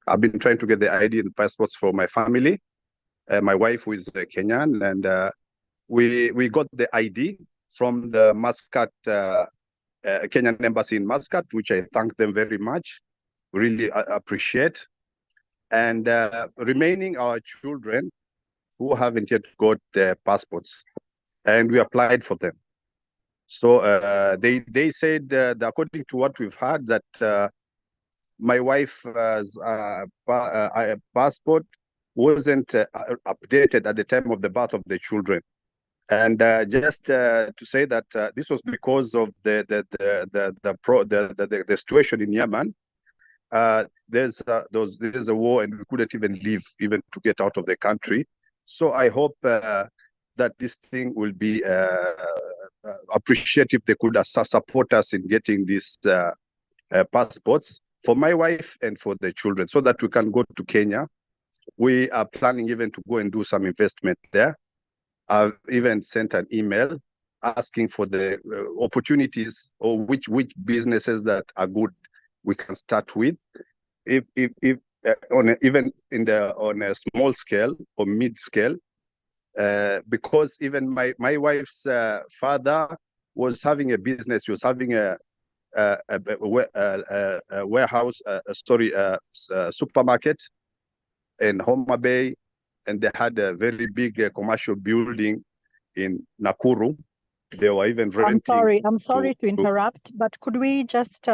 I've been trying to get the ID and passports for my family, my wife, who is Kenyan, and we got the ID from the Muscat Kenyan embassy in Muscat, which I thank them very much. Really appreciate. And remaining our children who haven't yet got their passports, and we applied for them. So they said that according to what we've heard, that my wife's passport wasn't updated at the time of the birth of the children. And just to say that this was because of the situation in Yemen. There's a war, and we couldn't even leave, even to get out of the country. So I hope that this thing will be appreciative. They could support us in getting these passports for my wife and for the children, so that we can go to Kenya. We are planning even to go and do some investment there. I've even sent an email asking for the opportunities, or which businesses that are good we can start with, if even on a small scale or mid scale, because even my wife's father was having a business. He was having a warehouse, supermarket in Homa Bay, and they had a very big commercial building in Nakuru. They were even renting. I'm sorry to interrupt, but could we just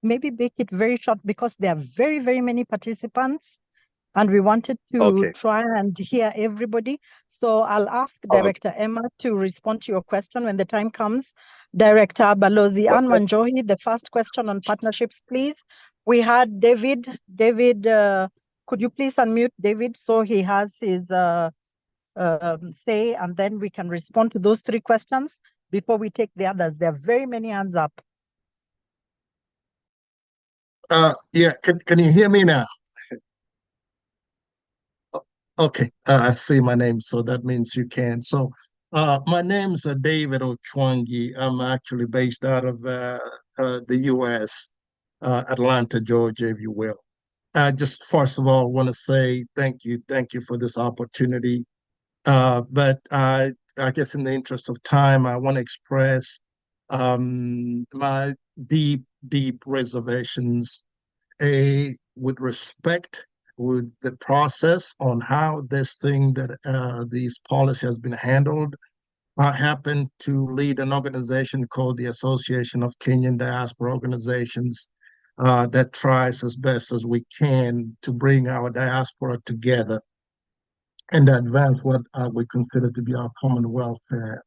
maybe make it very short, because there are very, very many participants and we wanted to try and hear everybody. So I'll ask Director Emma to respond to your question when the time comes. Director Balozi Ann Manjohi, the first question on partnerships, please. We had David. David, could you please unmute David so he has his say, and then we can respond to those three questions before we take the others. There are very many hands up. Yeah, can you hear me now? Okay, I see my name, so that means you can. So my name's David Ochwangi. I'm actually based out of the US. Atlanta, Georgia, if you will. Just first of all, want to say thank you for this opportunity. But I guess in the interest of time, I want to express my deep reservations with respect with the process on how this thing that these policy has been handled. I happen to lead an organization called the Association of Kenyan Diaspora Organizations that tries as best as we can to bring our diaspora together and advance what we consider to be our common welfare.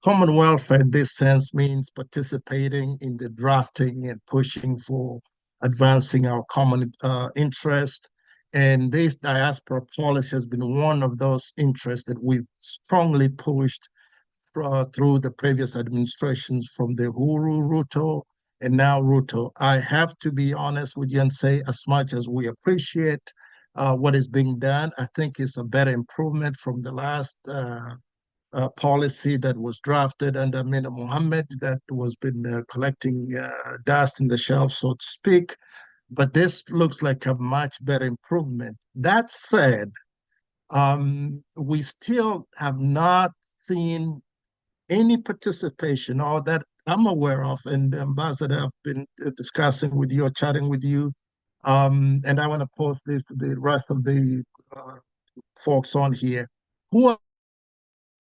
Common welfare in this sense means participating in the drafting and pushing for advancing our common interest. And this diaspora policy has been one of those interests that we've strongly pushed through the previous administrations from the Uhuru, Ruto, and now Ruto. I have to be honest with you and say, as much as we appreciate what is being done, I think it's a better improvement from the last policy that was drafted under Mina Mohammed that was been collecting dust in the shelf, so to speak. But this looks like a much better improvement. That said, we still have not seen any participation or that I'm aware of, and the ambassador have been discussing with you or chatting with you. And I want to post this to the rest of the folks on here. Who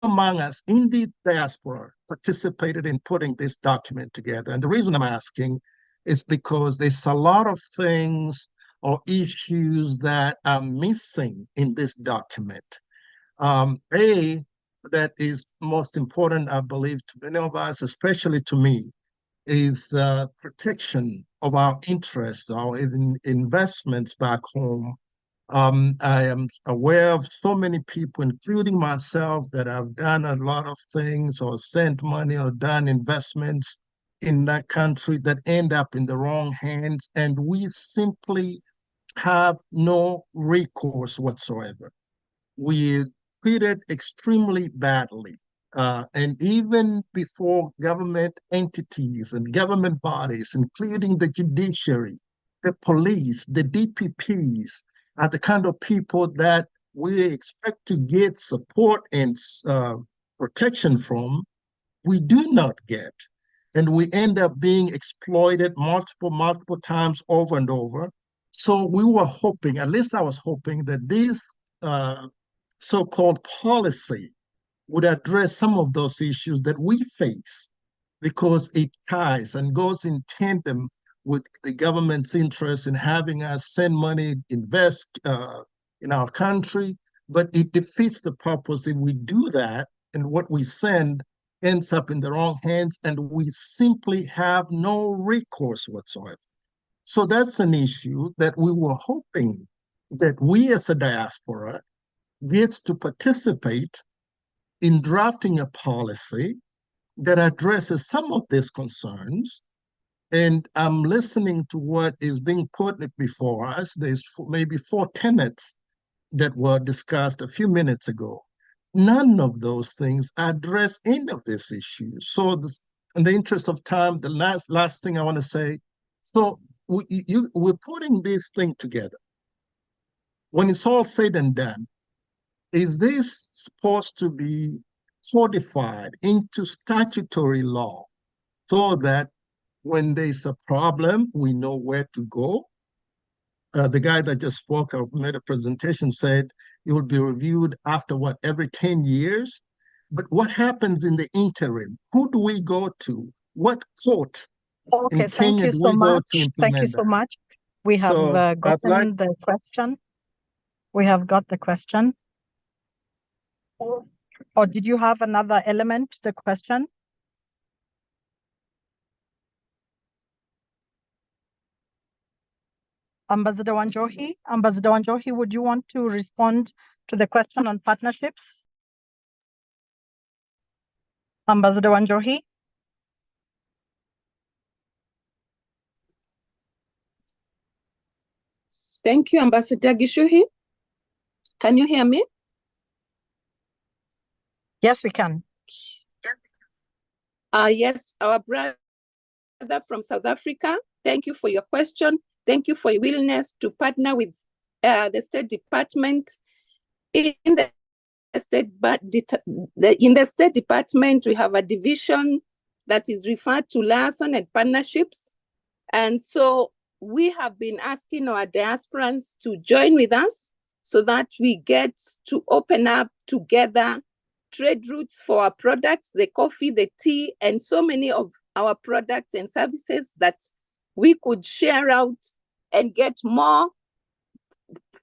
among us in the diaspora participated in putting this document together? And the reason I'm asking is because there's a lot of things or issues that are missing in this document. That is most important, I believe, to many of us, especially to me, is protection of our interests, our investments back home. I am aware of so many people, including myself, that have done a lot of things or sent money or done investments in that country that end up in the wrong hands, and we simply have no recourse whatsoever. We treated extremely badly. And even before government entities and government bodies, including the judiciary, the police, the DPPs, are the kind of people that we expect to get support and protection from, we do not get. And we end up being exploited multiple times over and over. So we were hoping, at least I was hoping, that this so-called policy would address some of those issues that we face, because it ties and goes in tandem with the government's interest in having us send money, invest in our country, but it defeats the purpose if we do that and what we send ends up in the wrong hands and we simply have no recourse whatsoever. So that's an issue that we were hoping that we as a diaspora gets to participate in drafting a policy that addresses some of these concerns. And I'm listening to what is being put before us. There's maybe 4 tenets that were discussed a few minutes ago. None of those things address any of these issues. So in the interest of time, the last thing I want to say, so we're putting this thing together. When it's all said and done, is this supposed to be codified into statutory law so that when there's a problem, we know where to go? The guy that just spoke or made a presentation said it will be reviewed after every 10 years? But what happens in the interim? Who do we go to? What court in Kenya do we go to implement that? Thank you so much. We have gotten the question. We have got the question. Or did you have another element to the question? Ambassador Wanjohi, would you want to respond to the question on partnerships? Ambassador Wanjohi? Thank you, Ambassador Gishuhi. Can you hear me? Yes, we can. Yes, our brother from South Africa Thank you for your question. Thank you for your willingness to partner with the State Department. In the State Department, we have a division that is referred to liaison and partnerships. And so we have been asking our diasporans to join with us so that we get to open up together trade routes for our products, the coffee, the tea, and so many of our products and services that we could share out and get more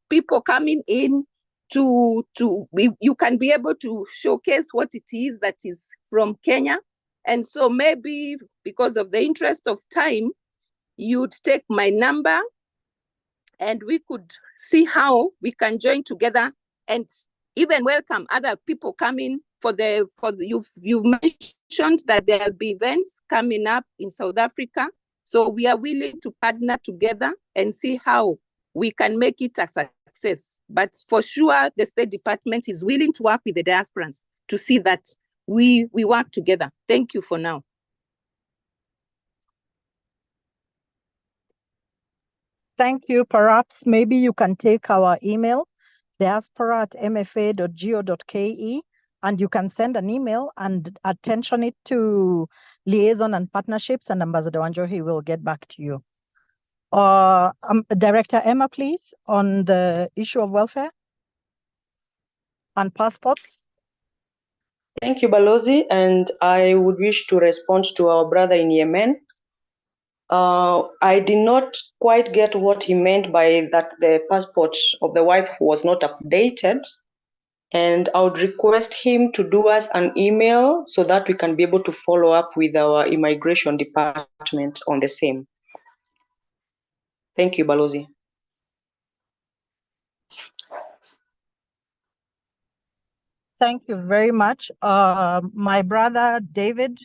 people coming in you can be able to showcase what it is that is from Kenya. And so maybe because of the interest of time, you'd take my number and we could see how we can join together and even welcome other people coming you've mentioned that there'll be events coming up in South Africa. So we are willing to partner together and see how we can make it a success. But for sure, the State Department is willing to work with the diasporans to see that we work together. Thank you for now. Thank you. Perhaps maybe you can take our email, diaspora@mfa.go.ke, and you can send an email and attention it to liaison and partnerships, and Ambassador Wanjohi will get back to you. Director Emma, please, on the issue of welfare and passports. Thank you, Balozi, and I would wish to respond to our brother in Yemen. I did not quite get what he meant by that the passport of the wife was not updated, and I would request him to do us an email so that we can be able to follow up with our immigration department on the same. Thank you, Balozi. Thank you very much. My brother, David,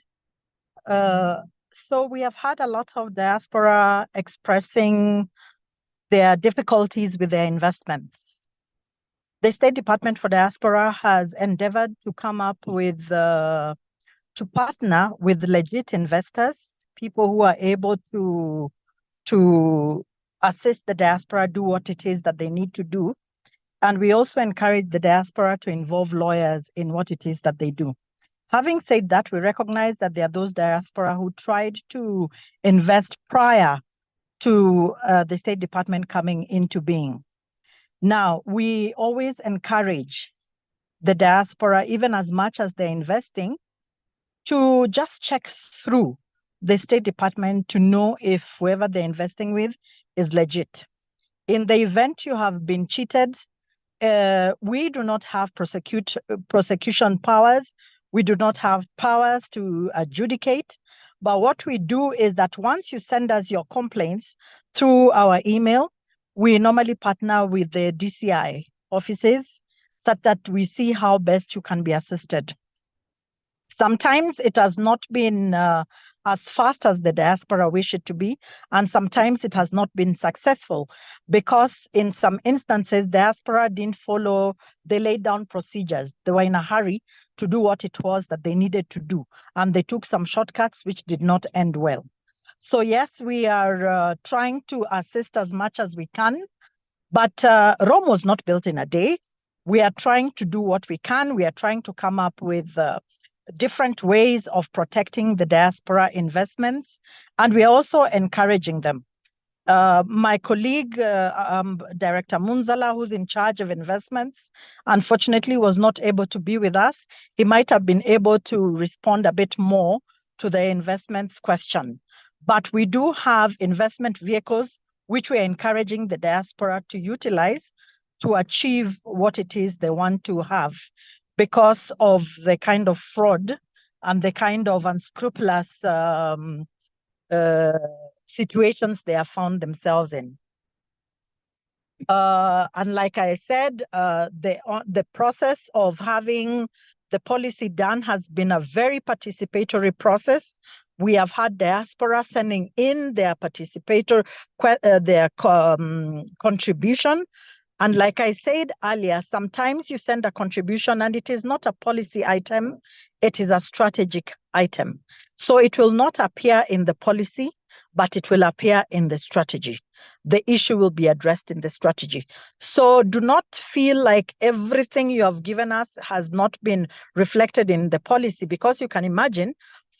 so we have had a lot of diaspora expressing their difficulties with their investments. The State Department for Diaspora has endeavored to come up with, to partner with legit investors, people who are able to assist the diaspora do what it is that they need to do. And we also encourage the diaspora to involve lawyers in what it is that they do. Having said that, we recognize that there are those diaspora who tried to invest prior to the State Department coming into being. Now, we always encourage the diaspora, even as much as they're investing, to just check through the State Department to know if whoever they're investing with is legit. In the event you have been cheated, we do not have prosecution powers. We do not have powers to adjudicate. But what we do is that once you send us your complaints through our email, we normally partner with the DCI offices such that we see how best you can be assisted. Sometimes it has not been as fast as the diaspora wish it to be, and sometimes it has not been successful because in some instances, diaspora didn't follow the laid down procedures. They were in a hurry to do what it was that they needed to do, and they took some shortcuts which did not end well. So yes, we are trying to assist as much as we can, but Rome was not built in a day. We are trying to do what we can. We are trying to come up with different ways of protecting the diaspora investments, and we are also encouraging them. My colleague, Director Munzala, who's in charge of investments, unfortunately was not able to be with us. He might have been able to respond a bit more to the investments question. But we do have investment vehicles which we're encouraging the diaspora to utilize to achieve what it is they want to have, because of the kind of fraud and the kind of unscrupulous situations they have found themselves in. And like I said, the process of having the policy done has been a very participatory process. We have had diaspora sending in their contribution. And like I said earlier, sometimes you send a contribution and it is not a policy item, it is a strategic item. So it will not appear in the policy, but it will appear in the strategy. The issue will be addressed in the strategy. So do not feel like everything you have given us has not been reflected in the policy, because you can imagine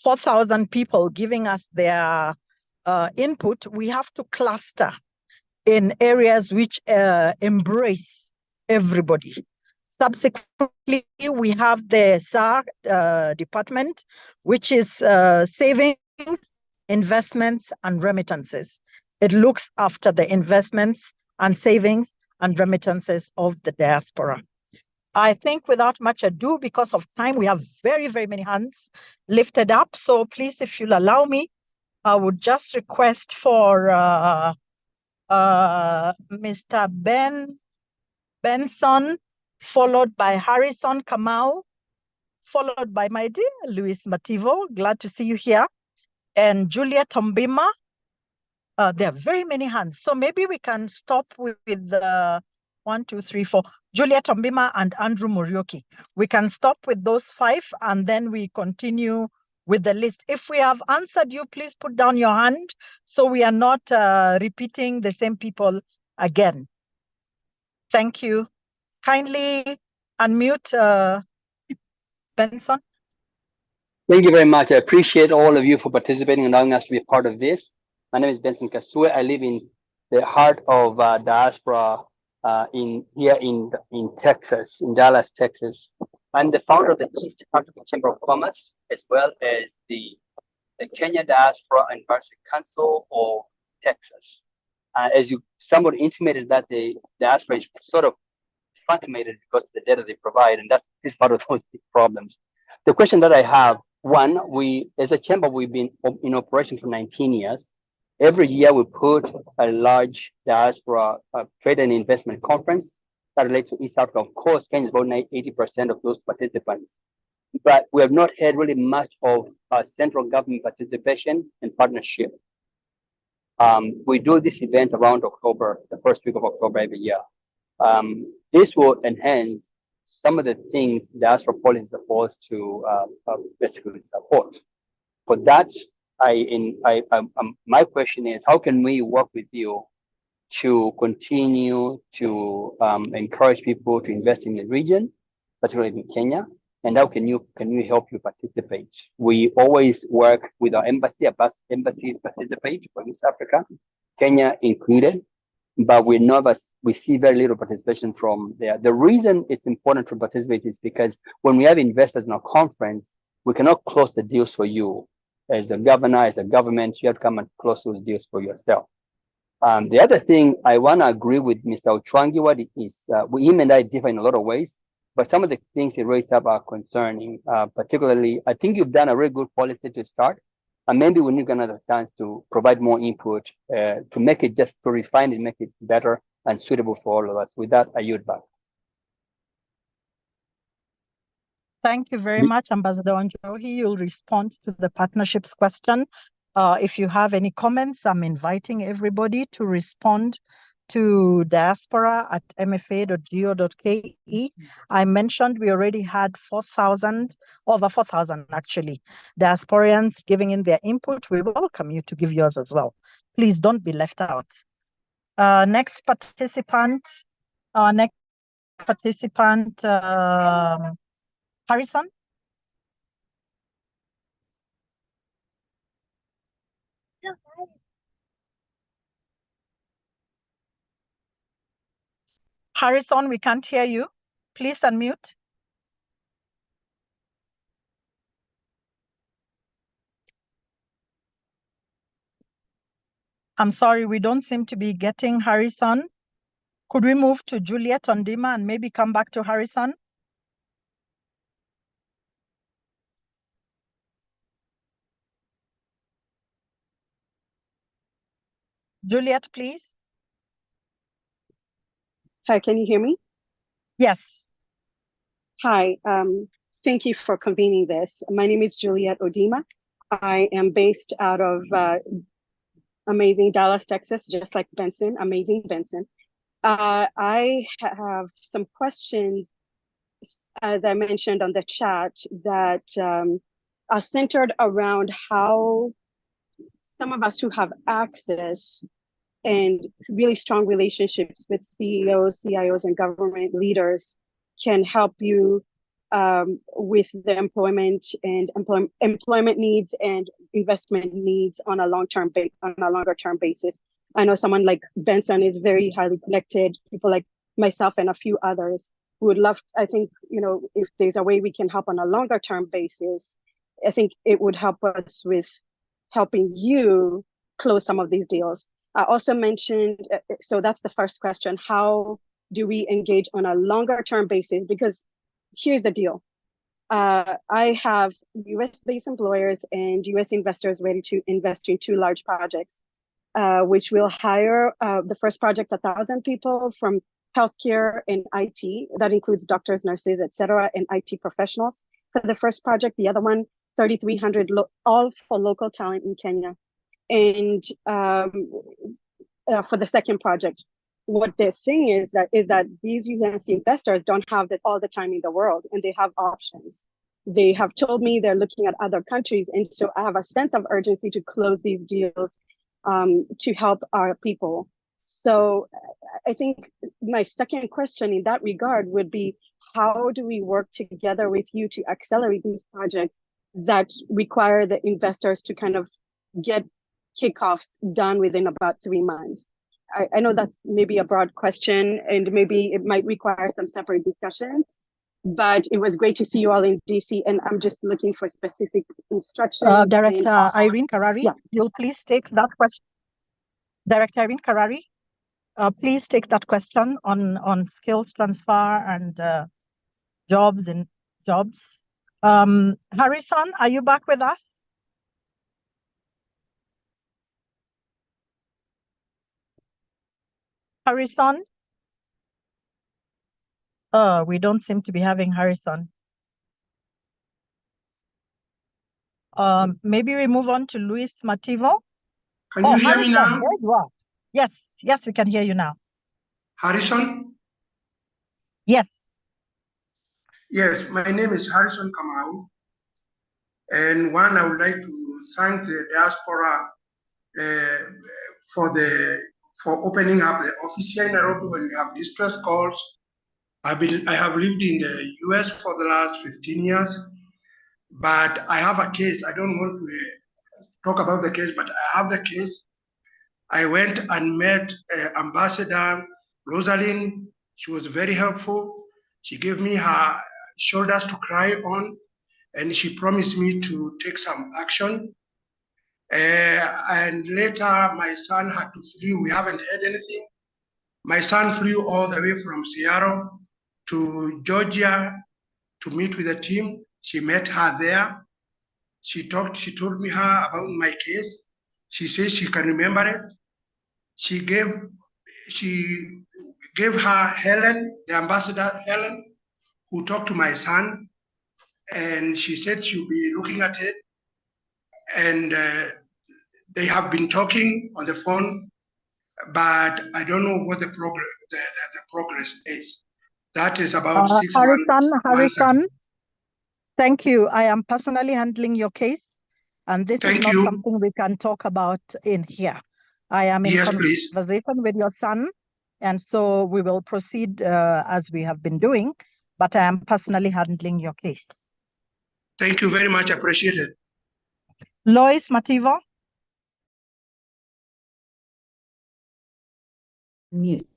4,000 people giving us their input. We have to cluster in areas which embrace everybody. Subsequently, we have the SAR department, which is savings, investments, and remittances. It looks after the investments and savings and remittances of the diaspora. I think without much ado, because of time, we have very, very many hands lifted up. So please, if you'll allow me, I would just request for Mr. Benson, followed by Harrison Kamau, followed by my dear Luis Mativo. Glad to see you here. And Julia Tombima. There are very many hands. So maybe we can stop with 1, 2, 3, 4. Julia Tombima and Andrew Murioki. We can stop with those 5 and then we continue with the list. If we have answered you, please put down your hand so we are not repeating the same people again. Thank you. Kindly unmute Benson. Thank you very much. I appreciate all of you for participating and allowing us to be a part of this. My name is Benson Kasue. I live in the heart of diaspora here in Texas, in Dallas, Texas. I'm the founder of the East African Chamber of Commerce, as well as the Kenya Diaspora Advisory Council of Texas. As you somewhat intimated, that the diaspora is sort of fragmented because of the data they provide, and that is part of those problems. The question that I have, one, we as a chamber, we've been in operation for 19 years. Every year we put a large diaspora trade and investment conference that relates to East Africa. Of course, Kenya is about 80% of those participants. But we have not had really much of central government participation and partnership. We do this event around October, the first week of October every year. This will enhance some of the things diaspora policy is supposed to basically support. For that, my question is, how can we work with you to continue to encourage people to invest in the region, particularly in Kenya? And how can we help you participate? We always work with our embassy. Our embassies participate for East Africa, Kenya included, but we see very little participation from there. The reason it's important to participate is because when we have investors in our conference, we cannot close the deals for you. As a governor, as a government, you have to come and close those deals for yourself. The other thing I want to agree with Mr. Ochwangi is him and I differ in a lot of ways, but some of the things he raised up are concerning. Particularly, I think you've done a very good policy to start, and maybe we need another chance to provide more input to make it just to refine it, make it better and suitable for all of us. With that, I yield back. Thank you very much, Ambassador Wanjohi. You'll respond to the partnerships question. If you have any comments, I'm inviting everybody to respond to diaspora@mfa.go.ke. I mentioned we already had 4,000, over 4,000 actually, diasporians giving in their input. We welcome you to give yours as well. Please don't be left out. Next participant, Harrison. Harrison, we can't hear you. Please unmute. I'm sorry, we don't seem to be getting Harrison. Could we move to Juliet Ondima and maybe come back to Harrison? Juliet, please. Hi, can you hear me? Yes. Hi, thank you for convening this. My name is Juliet Odima. I am based out of amazing Dallas, Texas, just like Benson, amazing Benson. I have some questions, as I mentioned on the chat, that are centered around how some of us who have access and really strong relationships with CEOs, CIOs, and government leaders can help you with the employment needs and investment needs on a longer term basis. I know someone like Benson is very highly connected, people like myself and a few others who would love, I think, if there's a way we can help on a longer term basis, I think it would help us with helping you close some of these deals. I also mentioned, so that's the first question, how do we engage on a longer term basis? Because here's the deal. I have US-based employers and US investors ready to invest in 2 large projects, which will hire the first project 1,000 people from healthcare and IT. That includes doctors, nurses, etc., and IT professionals. For the first project, the other one, 3,300, all for local talent in Kenya. And for the second project, what they're saying is that these US investors don't have all the time in the world, and they have options. They have told me they're looking at other countries, and so I have a sense of urgency to close these deals to help our people. So I think my second question in that regard would be, how do we work together with you to accelerate these projects that require the investors to kind of get kickoffs done within about 3 months? I know that's maybe a broad question, and maybe it might require some separate discussions, but it was great to see you all in DC, and I'm just looking for specific instructions. Director Irene Karari, yeah. You'll please take that question. Director Irene Karari, please take that question on skills transfer and jobs. Harrison, are you back with us? Harrison? We don't seem to be having Harrison. Maybe we move on to Luis Mativo. Can you hear me now? There you are. Yes, we can hear you now. Harrison? Yes. Yes, my name is Harrison Kamau. And I would like to thank the Diaspora for opening up the office here in Nairobi when we have distress calls. I have lived in the US for the last 15 years, but I have a case. I don't want to talk about the case, but I have the case. I went and met Ambassador Rosalind. She was very helpful. She gave me her shoulders to cry on, and she promised me to take some action. And later, my son had to flee. We haven't heard anything. My son flew all the way from Seattle to Georgia to meet with the team. She met her there. She told me about my case. She says she can remember it. She gave her Helen, the ambassador Helen, who talked to my son, and she said she'll be looking at it. And they have been talking on the phone, but I don't know what the progress is. That is about 6 months. Harrison, thank you. I am personally handling your case, and this is not something we can talk about in here. I am in conversation with your son, and so we will proceed as we have been doing, but I am personally handling your case. Thank you very much. Appreciate it. Lois Mativo. Mute.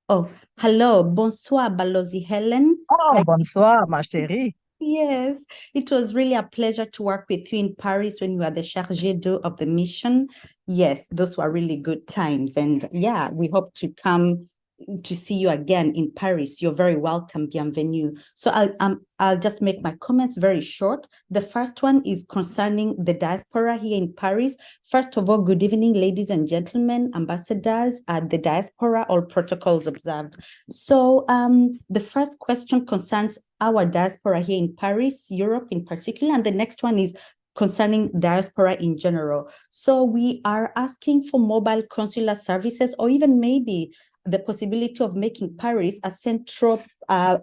Oh, hello. Bonsoir, Balozi Helen. Oh, bonsoir, ma chérie. Yes, it was really a pleasure to work with you in Paris when you were the chargé d'eau of the mission. Yes, those were really good times. And yeah, we hope to come to see you again in Paris. You're very welcome. Bienvenue. So I'll just make my comments very short. The first one is concerning the diaspora here in Paris. First of all, good evening, ladies and gentlemen, ambassadors at the diaspora, all protocols observed. So the first question concerns our diaspora here in Paris, Europe in particular, and the next one is concerning diaspora in general. So we are asking for mobile consular services, or even maybe the possibility of making Paris a central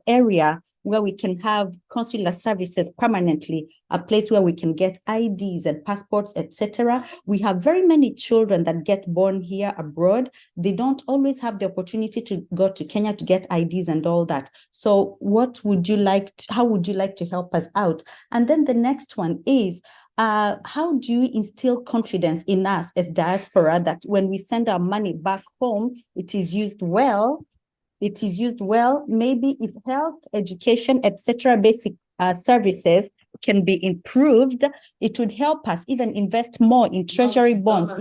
area where we can have consular services permanently, a place where we can get IDs and passports, etc. We have very many children that get born here abroad. They don't always have the opportunity to go to Kenya to get IDs and all that. So how would you like to help us out? And then the next one is, how do you instill confidence in us as diaspora that when we send our money back home, it is used well? It is used well. Maybe if health, education, etc., basic services can be improved, it would help us even invest more in treasury bonds,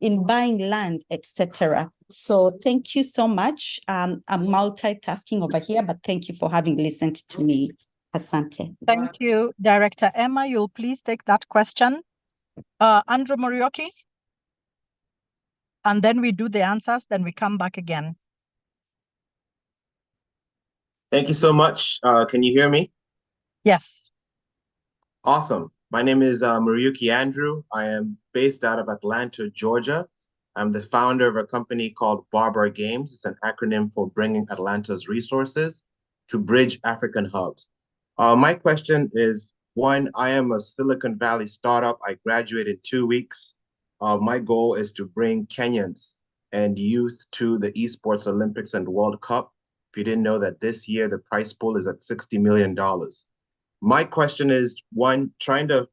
in buying land, etc. So thank you so much. I'm multitasking over here, but thank you for having listened to me. Asante. Thank you, Director Emma. You'll please take that question. Andrew Morioki. And then we do the answers, then we come back again. Thank you so much. Can you hear me? Yes. Awesome. My name is Mariyuki Andrew. I am based out of Atlanta, Georgia. I'm the founder of a company called Barbar Games. It's an acronym for Bringing Atlanta's Resources to Bridge African Hubs. My question is, one, I am a Silicon Valley startup. I graduated in 2 weeks. My goal is to bring Kenyans and youth to the Esports Olympics and World Cup. If you didn't know that this year, the prize pool is at $60 million. My question is, one, trying to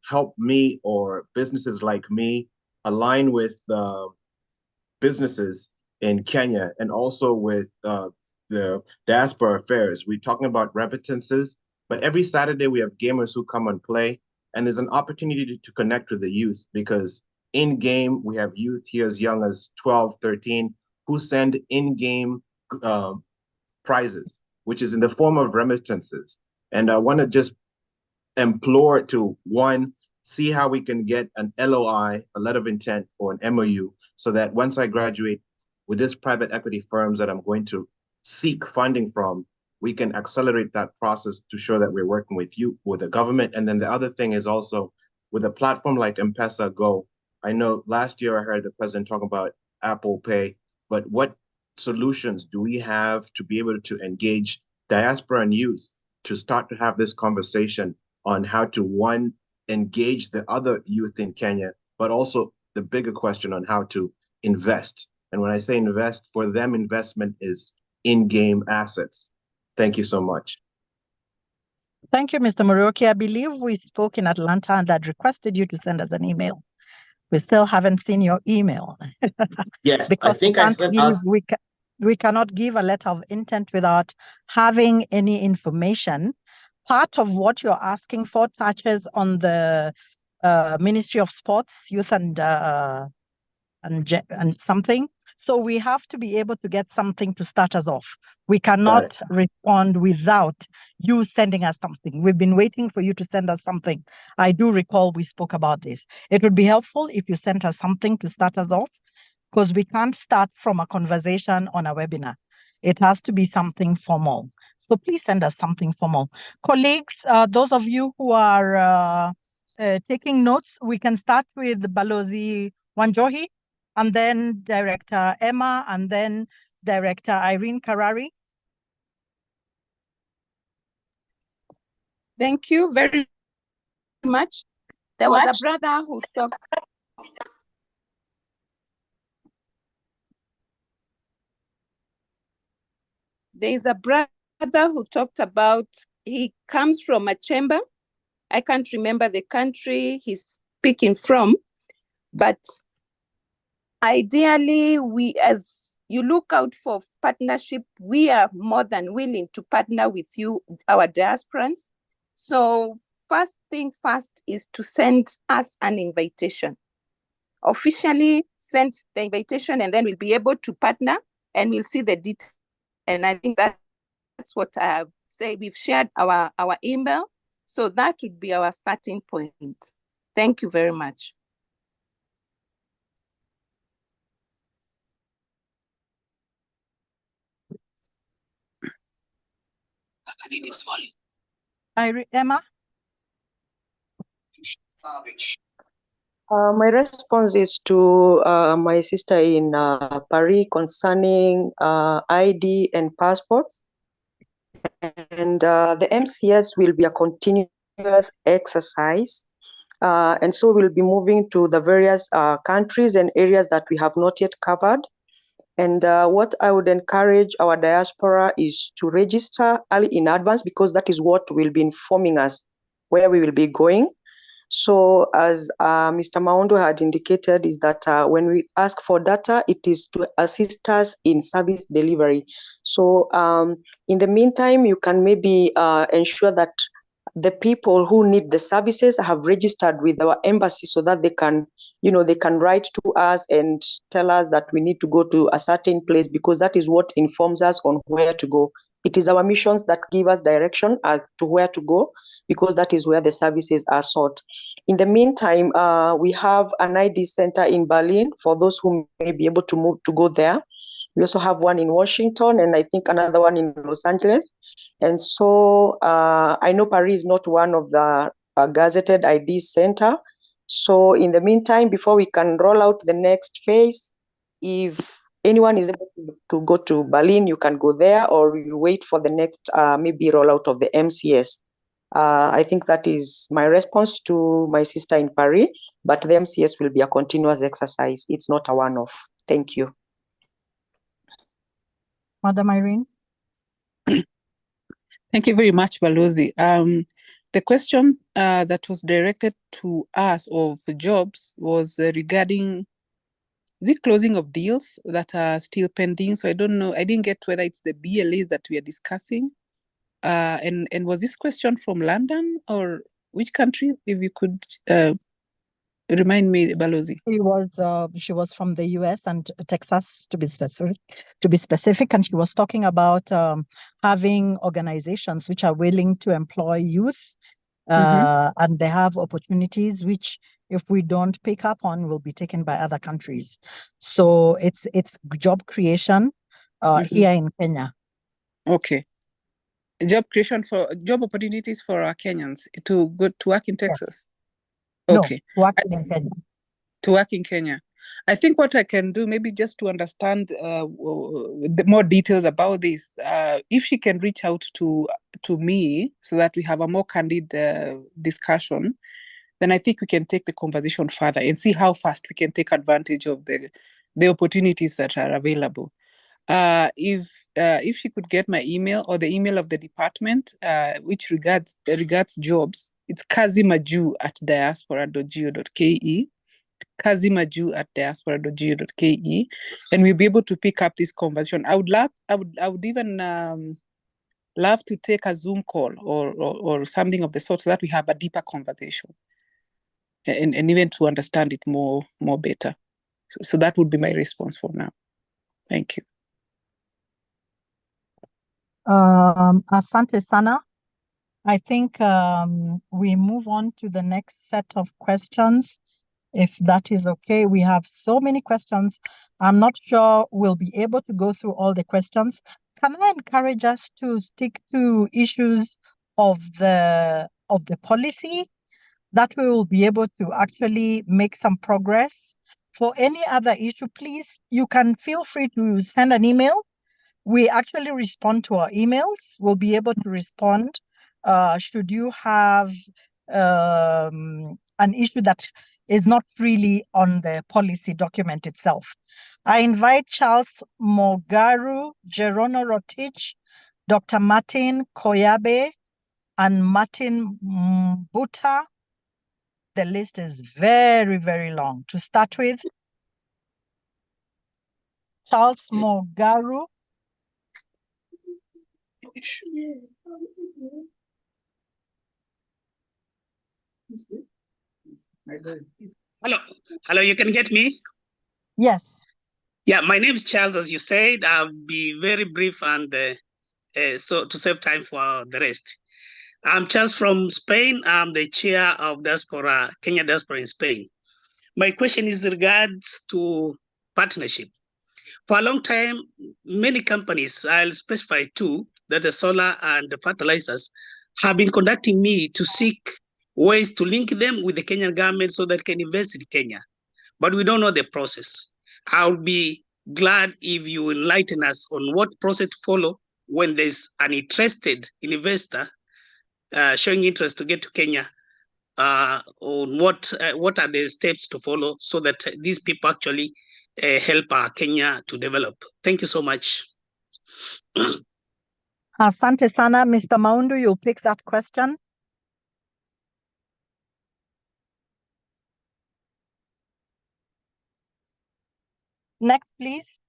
help me or businesses like me align with businesses in Kenya and also with the diaspora affairs. We're talking about remittances, but every Saturday we have gamers who come and play, and there's an opportunity to connect with the youth because in game we have youth here as young as 12, 13 who send in-game prizes, which is in the form of remittances. And I want to just implore to, one, see how we can get an LOI, a letter of intent, or an MOU, so that once I graduate with this private equity firms that I'm going to seek funding from, we can accelerate that process to show that we're working with you, with the government. And then the other thing is also with a platform like M-Pesa Go. I know last year I heard the president talk about Apple Pay, but what solutions do we have to be able to engage diaspora and youth to start to have this conversation on how to, one, engage the other youth in Kenya, but also the bigger question on how to invest. And when I say invest, for them, investment is in-game assets. Thank you so much. Thank you, Mr. Morioki. I believe we spoke in Atlanta and I'd requested you to send us an email. We still haven't seen your email. Yes, because I think I sent us. We cannot give a letter of intent without having any information. Part of what you're asking for touches on the Ministry of Sports, Youth and something. So we have to be able to get something to start us off. We cannot respond without you sending us something. We've been waiting for you to send us something. I do recall we spoke about this. It would be helpful if you sent us something to start us off, because we can't start from a conversation on a webinar. It has to be something formal. So please send us something formal. Colleagues, those of you who are taking notes, we can start with Balozi Wanjohi, and then Director Emma, and then Director Irene Karari. Thank you very much. There was a brother who talked. There is a brother who talked about, he comes from a chamber. I can't remember the country he's speaking from, but ideally, we, as you look out for partnership, we are more than willing to partner with you, our diasporans. So first thing first is to send us an invitation. Officially send the invitation, and then we'll be able to partner and we'll see the details. And I think that's what I have said. We've shared our email. So that would be our starting point. Thank you very much. I need this volume. Emma? My response is to my sister in Paris concerning ID and passports. And the MCS will be a continuous exercise. And so we'll be moving to the various countries and areas that we have not yet covered. And what I would encourage our diaspora is to register early in advance, because that is what will be informing us where we will be going. So as Mr. Maundo had indicated, is that when we ask for data, it is to assist us in service delivery. So in the meantime, you can maybe ensure that the people who need the services have registered with our embassy, so that they can, they can write to us and tell us that we need to go to a certain place, because that is what informs us on where to go. It is our missions that give us direction as to where to go, because that is where the services are sought. In the meantime, we have an ID center in Berlin for those who may be able to move to go there. We also have one in Washington, and I think another one in Los Angeles. And so I know Paris is not one of the gazetted ID center. So in the meantime, before we can roll out the next phase, if anyone is able to go to Berlin, you can go there, or you wait for the next maybe rollout of the MCS. I think that is my response to my sister in Paris, but the MCS will be a continuous exercise. It's not a one-off. Thank you. Madam Irene? Thank you very much, Balozi. The question that was directed to us of jobs was regarding the closing of deals that are still pending. So I don't know, I didn't get whether it's the BLAs that we are discussing. And was this question from London or which country? If you could remind me, Balozi. She was from the US and Texas, to be specific, and she was talking about having organizations which are willing to employ youth, and they have opportunities which, if we don't pick up on, will be taken by other countries. So it's job creation here in Kenya. Okay. Job creation for job opportunities for our Kenyans to go to work in Texas. Yes. Okay. No, work in Kenya. To work in Kenya. I think what I can do, maybe just to understand the more details about this, if she can reach out to me so that we have a more candid discussion, then I think we can take the conversation further and see how fast we can take advantage of the opportunities that are available. If she could get my email or the email of the department, which regards jobs, it's kazimaju@diaspora.go.ke, kazimaju@diaspora.go.ke, and we'll be able to pick up this conversation. I would even love to take a Zoom call or something of the sort, so that we have a deeper conversation and even to understand it more better. So that would be my response for now. Thank you. Asante sana. I think we move on to the next set of questions, if that is okay. We have so many questions. I'm not sure we'll be able to go through all the questions. Can I encourage us to stick to issues of the policy, that we will be able to actually make some progress? For any other issue, please, you can feel free to send an email. We actually respond to our emails. We'll be able to respond should you have an issue that is not really on the policy document itself. I invite Charles Mogaru, Gerono Rotich, Dr. Martin Koyabe, and Martin Mbuta. The list is very, very long. To start with, Charles Mogaru. Hello, you can get me? Yes. Yeah, my name is Charles, as you said. I'll be very brief and so to save time for the rest. I'm Charles from Spain. I'm the chair of Diaspora, Kenya Diaspora in Spain. My question is regards to partnership. For a long time, many companies, I'll specify two, that the solar and the fertilizers, have been contacting me to seek ways to link them with the Kenyan government so that can invest in Kenya. But we don't know the process. I'll be glad if you enlighten us on what process to follow when there's an interested investor showing interest to get to Kenya, on what are the steps to follow so that these people actually help Kenya to develop. Thank you so much. Asante sana, Mr. Maundu, you'll pick that question. Next, please.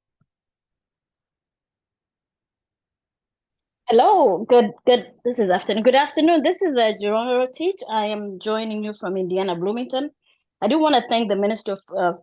Hello, this is afternoon. Good afternoon. This is Jerome Rotich. I am joining you from Indiana, Bloomington. I do want to thank the Minister of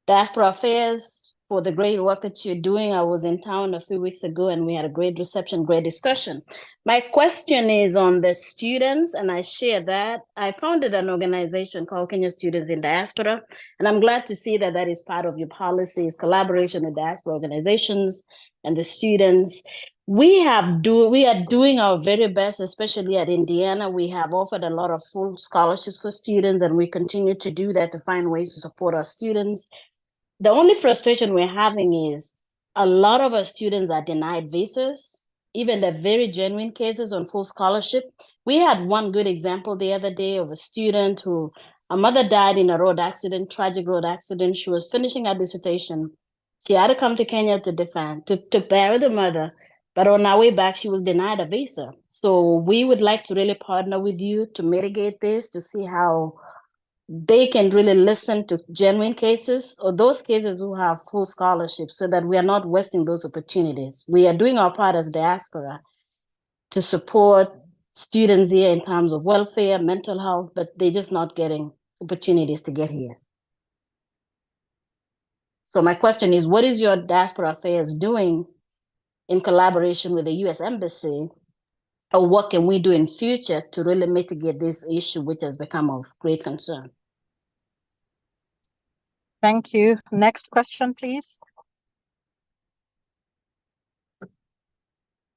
Diaspora Affairs for the great work that you're doing. I was in town a few weeks ago and we had a great reception, great discussion. My question is on the students, and I share that. I founded an organization called Kenya Students in Diaspora, and I'm glad to see that that is part of your policies, collaboration with diaspora organizations and the students. We are doing our very best, especially at Indiana. We have offered a lot of full scholarships for students, and we continue to do that to find ways to support our students. The only frustration we're having is a lot of our students are denied visas, even the very genuine cases on full scholarship. We had one good example the other day of a student who, a mother died in a road accident, tragic road accident. She was finishing her dissertation. She had to come to Kenya to defend, to bury the mother. But on our way back, she was denied a visa. So we would like to really partner with you to mitigate this, to see how they can really listen to genuine cases or those cases who have full scholarships so that we are not wasting those opportunities. We are doing our part as diaspora to support students here in terms of welfare, mental health, but they're just not getting opportunities to get here. So my question is, what is your Diaspora Affairs doing in collaboration with the U.S. Embassy, or what can we do in future to really mitigate this issue, which has become of great concern? Thank you. Next question, please.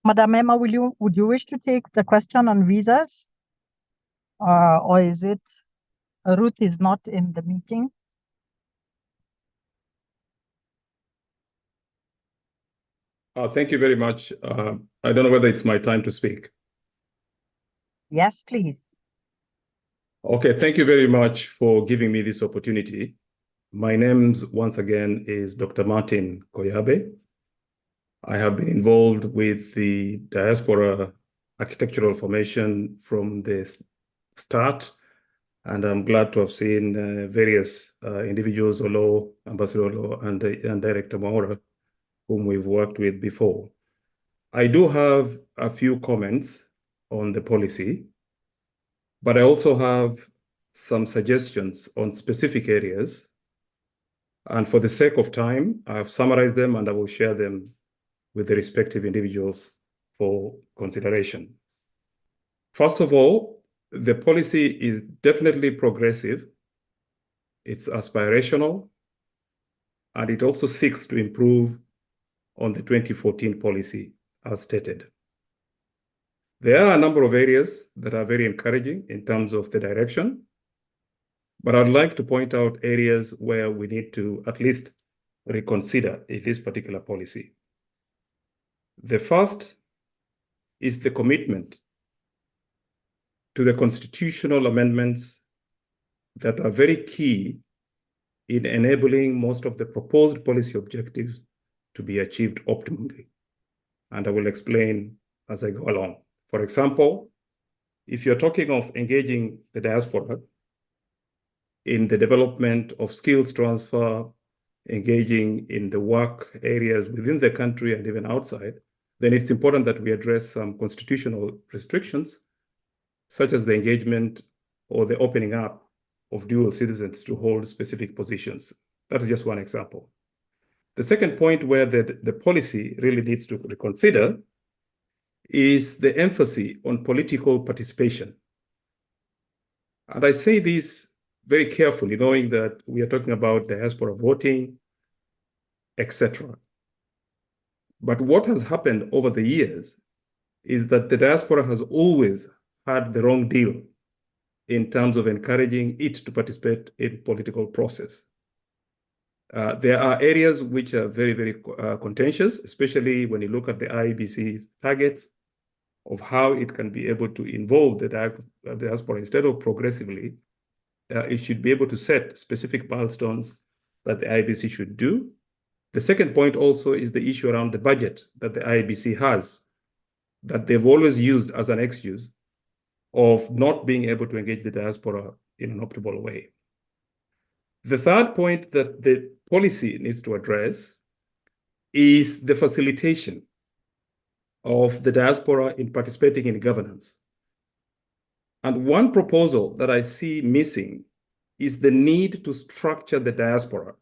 Madam Emma, would you wish to take the question on visas? Or is it Ruth is not in the meeting? Thank you very much. I don't know whether it's my time to speak. Yes, please. Okay, thank you very much for giving me this opportunity. My name, once again, is Dr. Martin Koyabe. I have been involved with the diaspora architectural formation from the start, and I'm glad to have seen various individuals, Olo, Ambassador Olo, and Director Maura, whom we've worked with before. I do have a few comments on the policy, but I also have some suggestions on specific areas. And for the sake of time, I have summarized them and I will share them with the respective individuals for consideration. First of all, the policy is definitely progressive. It's aspirational, and it also seeks to improve on the 2014 policy as stated. There are a number of areas that are very encouraging in terms of the direction, but I'd like to point out areas where we need to at least reconsider this particular policy. The first is the commitment to the constitutional amendments that are very key in enabling most of the proposed policy objectives to be achieved optimally. And I will explain as I go along. For example, if you're talking of engaging the diaspora in the development of skills transfer, engaging in the work areas within the country and even outside, then it's important that we address some constitutional restrictions, such as the engagement or the opening up of dual citizens to hold specific positions. That is just one example. The second point where the policy really needs to reconsider is the emphasis on political participation. And I say this very carefully, knowing that we are talking about diaspora voting, etc. But what has happened over the years is that the diaspora has always had the wrong deal in terms of encouraging it to participate in political process. There are areas which are very, very contentious, especially when you look at the IEBC targets of how it can be able to involve the diaspora instead of progressively. It should be able to set specific milestones that the IEBC should do. The second point also is the issue around the budget that the IEBC has, that they've always used as an excuse of not being able to engage the diaspora in an optimal way. The third point that the policy needs to address is the facilitation of the diaspora in participating in governance. And one proposal that I see missing is the need to structure the diaspora.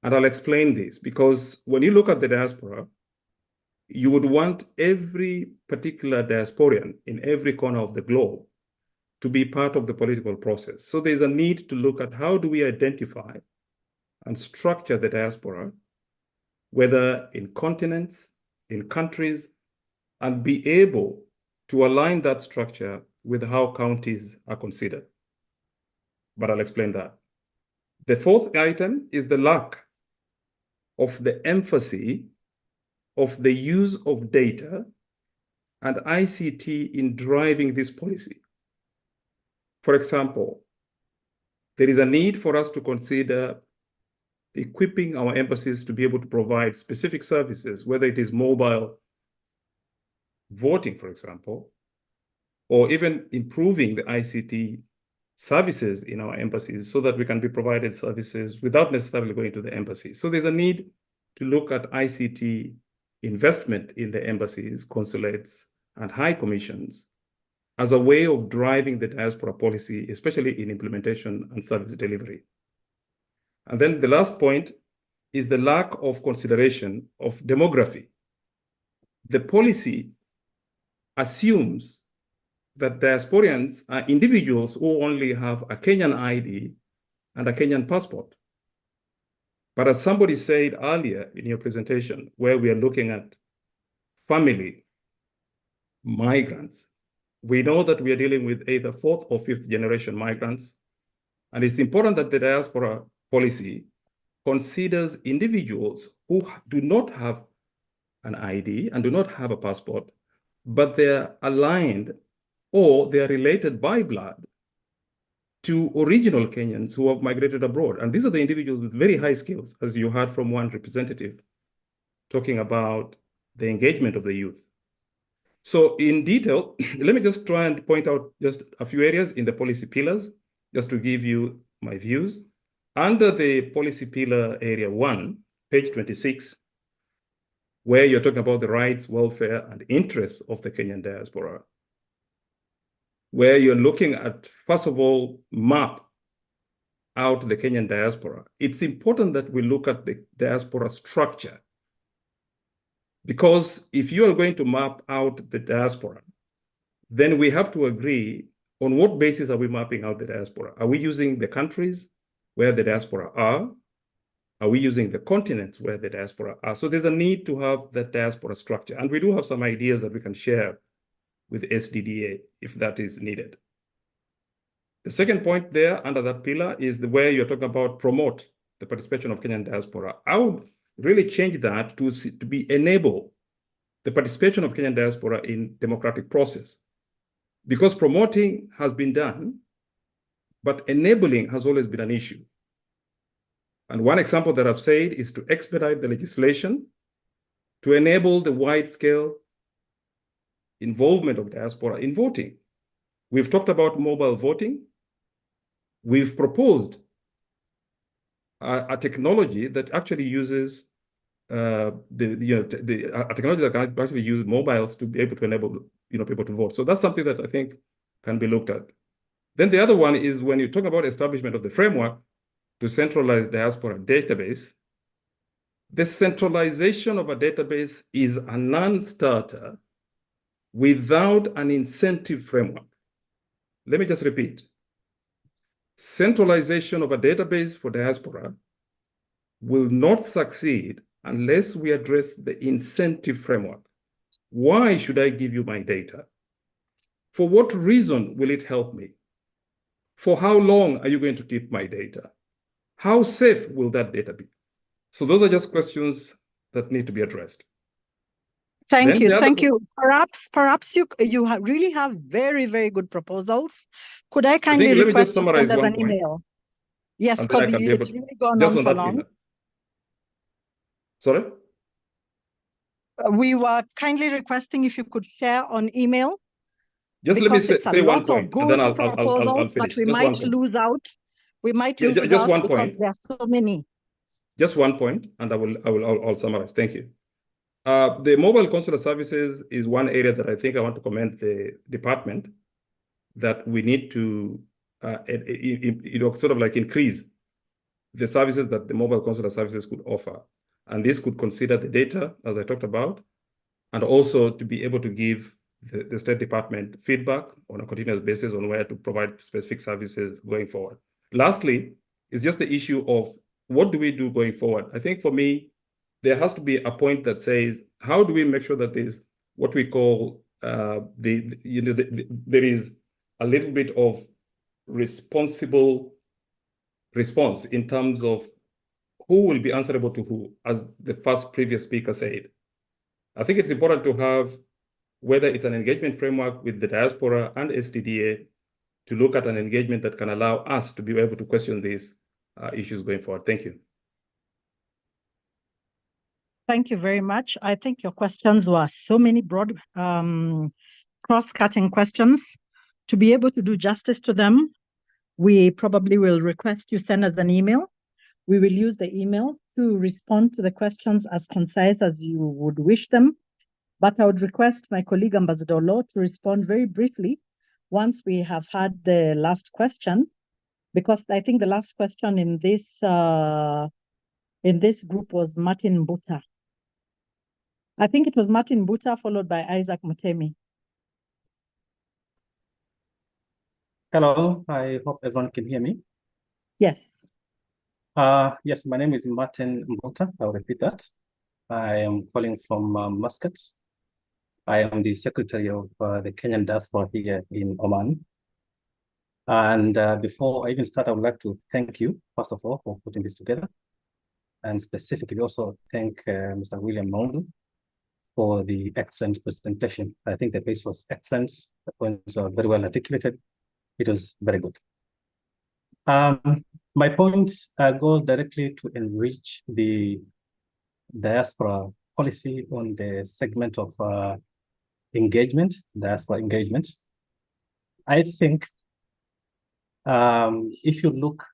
And I'll explain this, because when you look at the diaspora, you would want every particular diasporian in every corner of the globe to be part of the political process. So there's a need to look at how do we identify and structure the diaspora, whether in continents, in countries, and be able to align that structure with how counties are considered. But I'll explain that. The fourth item is the lack of the emphasis of the use of data and ICT in driving this policy. For example, there is a need for us to consider equipping our embassies to be able to provide specific services, whether it is mobile voting, for example, or even improving the ICT services in our embassies so that we can be provided services without necessarily going to the embassy. So there's a need to look at ICT investment in the embassies, consulates, and high commissions as a way of driving the diaspora policy, especially in implementation and service delivery. And then the last point is the lack of consideration of demography. The policy assumes that diasporians are individuals who only have a Kenyan ID and a Kenyan passport. But as somebody said earlier in your presentation, where we are looking at family, migrants, we know that we are dealing with either fourth or fifth generation migrants. And it's important that the diaspora policy considers individuals who do not have an ID and do not have a passport, but they're aligned or they're related by blood to original Kenyans who have migrated abroad. And these are the individuals with very high skills, as you heard from one representative talking about the engagement of the youth. So in detail, let me just try and point out just a few areas in the policy pillars, just to give you my views. Under the policy pillar area 1, page 26, where you're talking about the rights, welfare, and interests of the Kenyan diaspora, where you're looking at, first of all, map out the Kenyan diaspora. It's important that we look at the diaspora structure, because if you are going to map out the diaspora, then we have to agree on what basis are we mapping out the diaspora. Are we using the countries where the diaspora are? Are we using the continents where the diaspora are? So there's a need to have that diaspora structure. And we do have some ideas that we can share with SDDA if that is needed. The second point there under that pillar is where you're talking about promote the participation of Kenyan diaspora. I would really change that to be enable the participation of Kenyan diaspora in democratic process, because promoting has been done, but enabling has always been an issue. And one example that I've said is to expedite the legislation to enable the wide-scale involvement of diaspora in voting. We've talked about mobile voting. We've proposed a technology that actually uses a technology that can actually use mobiles to be able to enable people to vote. So that's something that I think can be looked at. Then the other one is when you talk about establishment of the framework to centralize diaspora database, the centralization of a database is a non-starter without an incentive framework. Let me just repeat. Centralization of a database for diaspora will not succeed unless we address the incentive framework. Why should I give you my data? For what reason will it help me? For how long are you going to keep my data? How safe will that data be? So those are just questions that need to be addressed. Thank you. Perhaps you really have very, very good proposals. Could I kindly let me just request you summarize send us one an point. email? Yes, And then I because can be able it's really gone just on for that long. email. Sorry? We were kindly requesting if you could share on email. Just let me say one point, and then I'll proposals, finish. but we Just might one point. lose out. We might Yeah, lose just out one because point. there are so many. Just one point, and I'll summarize. Thank you. The mobile consular services is one area that I think I want to commend the department that we need to, sort of like increase the services that the mobile consular services could offer. And this could consider the data, as I talked about, and also to be able to give the State Department feedback on a continuous basis on where to provide specific services going forward. Lastly, it's just the issue of what do we do going forward? I think for me, there has to be a point that says, how do we make sure that there's what we call there is a little bit of responsible response in terms of who will be answerable to who, as the previous speaker said. I think it's important to have, whether it's an engagement framework with the diaspora and STDA, to look at an engagement that can allow us to be able to question these issues going forward. Thank you. Thank you very much. I think your questions were so many broad, cross-cutting questions. To be able to do justice to them, we probably will request you send us an email. We will use the email to respond to the questions as concise as you would wish them. But I would request my colleague Ambassador Law to respond very briefly once we have had the last question, because I think the last question in this group was Martin Buta. I think it was Martin Buta followed by Isaac Mutemi. Hello, I hope everyone can hear me. Yes. Yes, my name is Martin Buta. I'll repeat that. I am calling from Muscat. I am the secretary of the Kenyan diaspora here in Oman. And before I even start, I would like to thank you, first of all, for putting this together. And specifically also thank Mr. William Mondu for the excellent presentation. I think the piece was excellent. The points were very well articulated. It was very good. My points goes directly to enrich the diaspora policy on the segment of engagement, diaspora engagement. I think if you look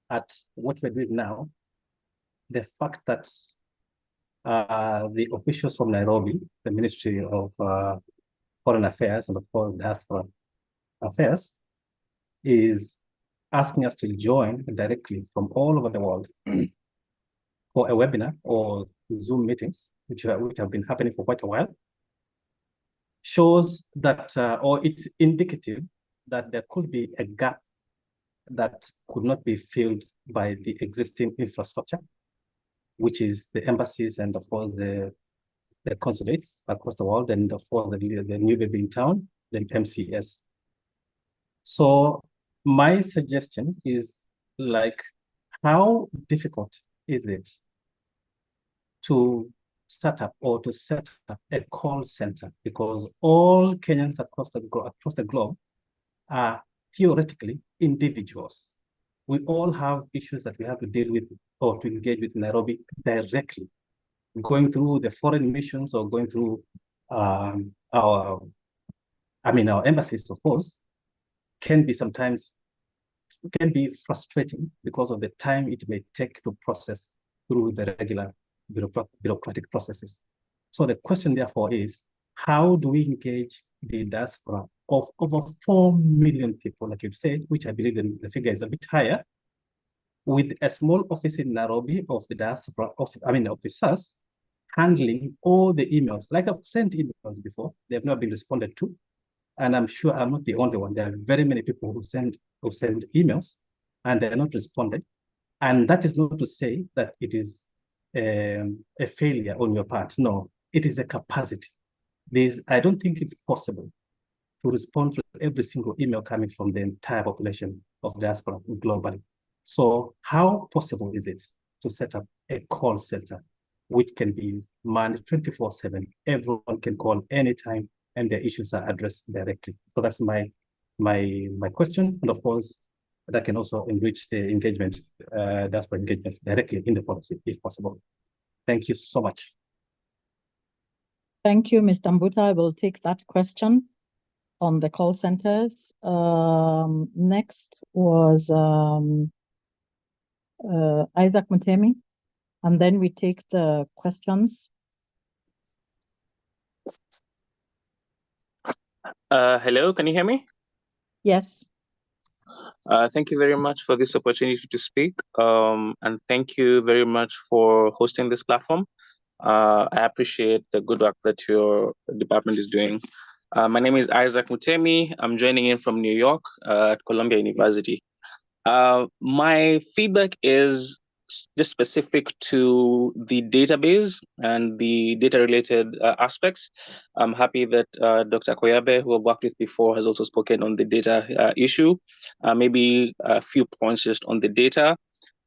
at what we're doing now, the fact that the officials from Nairobi, the Ministry of Foreign Affairs and of course Diaspora Affairs, is asking us to join directly from all over the world for a webinar or Zoom meetings, which have been happening for quite a while, shows that, or it's indicative that there could be a gap that could not be filled by the existing infrastructure, which is the embassies and of course the consulates across the world, and of course the new baby in town, the MCS. So my suggestion is, like, how difficult is it to start up or to set up a call center? Because all Kenyans across the globe are theoretically individuals. We all have issues that we have to deal with or to engage with Nairobi directly, going through the foreign missions or going through our embassies, of course, can be frustrating because of the time it may take to process through the regular bureaucratic processes. So the question therefore is, how do we engage the diaspora of over 4 million people, like you've said, which I believe the figure is a bit higher, with a small office in Nairobi of the diaspora, officers handling all the emails. Like I've sent emails before, they have not been responded to. And I'm sure I'm not the only one. There are very many people who send emails and they are not responded. And that is not to say that it is a failure on your part. No, it is a capacity. I don't think it's possible to respond to every single email coming from the entire population of diaspora globally. So how possible is it to set up a call center which can be manned 24/7? Everyone can call anytime and their issues are addressed directly. So that's my question. And of course, that can also enrich the engagement, diaspora engagement directly in the policy, if possible. Thank you so much. Thank you, Mr. Mbuta. I will take that question on the call centers. Next was Isaac Mutemi, and then we take the questions. Hello, can you hear me? Yes. Thank you very much for this opportunity to speak, and thank you very much for hosting this platform. I appreciate the good work that your department is doing. My name is Isaac Mutemi. I'm joining in from New York at Columbia University. My feedback is just specific to the database and the data-related aspects. I'm happy that Dr. Koyabe, who I've worked with before, has also spoken on the data issue. Maybe a few points just on the data.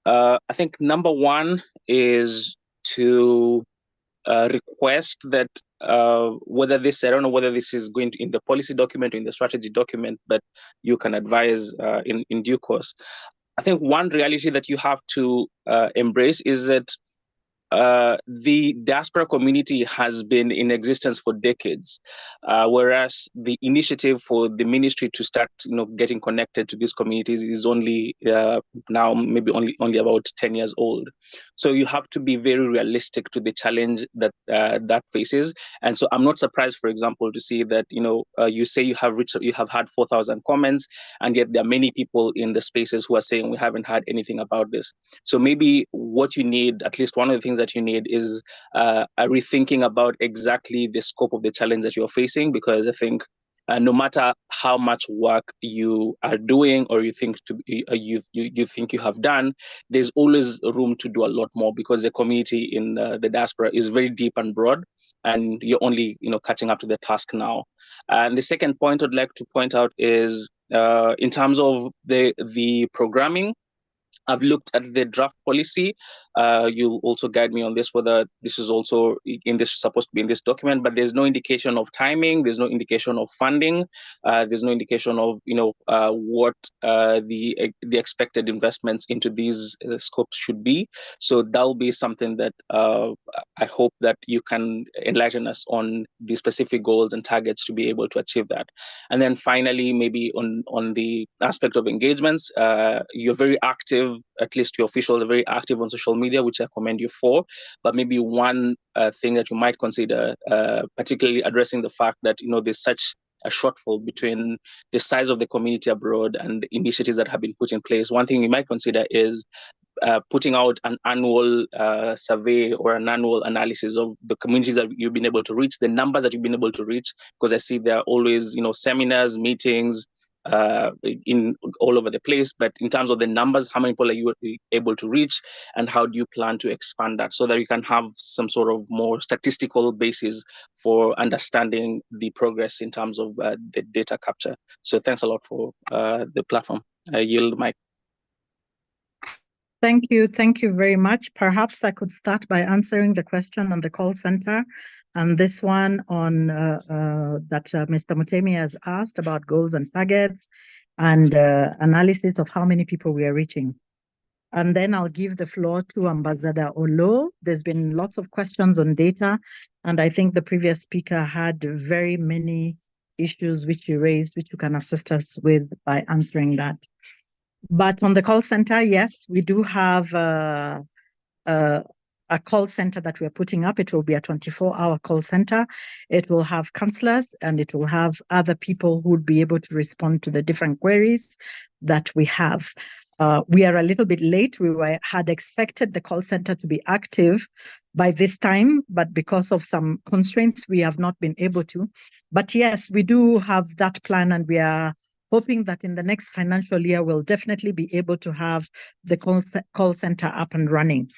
I think number one is to request that whether this, I don't know whether this is going to in the policy document or in the strategy document, but you can advise in due course. I think one reality that you have to embrace is that the diaspora community has been in existence for decades, whereas the initiative for the ministry to start, getting connected to these communities is only now maybe only about 10 years old. So you have to be very realistic to the challenge that that faces. And so I'm not surprised, for example, to see that you say you have had 4,000 comments, and yet there are many people in the spaces who are saying we haven't had anything about this. So maybe what you need, at least one of the things that you need, is a rethinking about exactly the scope of the challenge that you're facing, because I think no matter how much work you are doing or you think you think you have done, there's always room to do a lot more, because the community in the diaspora is very deep and broad, and you're only catching up to the task now. And the second point I'd like to point out is in terms of the programming. I've looked at the draft policy. You'll also guide me on this, whether this is also supposed to be in this document, but there's no indication of timing. There's no indication of funding. There's no indication of, what the expected investments into these scopes should be. So that'll be something that I hope that you can enlighten us on the specific goals and targets to be able to achieve that. And then finally, maybe on the aspect of engagements, you're very active. At least your officials are very active on social media, which I commend you for. But maybe one thing that you might consider, particularly addressing the fact that there's such a shortfall between the size of the community abroad and the initiatives that have been put in place. One thing you might consider is putting out an annual survey or an annual analysis of the communities that you've been able to reach, the numbers that you've been able to reach, because I see there are always seminars, meetings, in all over the place, but in terms of the numbers, how many people are you able to reach, and how do you plan to expand that so that you can have some sort of more statistical basis for understanding the progress in terms of the data capture. So thanks a lot for the platform. I yield the mic. Thank you. Thank you very much. Perhaps I could start by answering the question on the call center, and this one on that Mr. Mutemi has asked about goals and targets and analysis of how many people we are reaching. And then I'll give the floor to Ambassador Olo. There's been lots of questions on data, and I think the previous speaker had very many issues which you raised, which you can assist us with by answering that. But on the call center, yes, we do have a call center that we're putting up. It will be a 24-hour call center. It will have counselors, and it will have other people who would be able to respond to the different queries that we have. We are a little bit late. We had expected the call center to be active by this time, but because of some constraints, we have not been able to. But yes, we do have that plan, and we are hoping that in the next financial year, we'll definitely be able to have the call center up and running.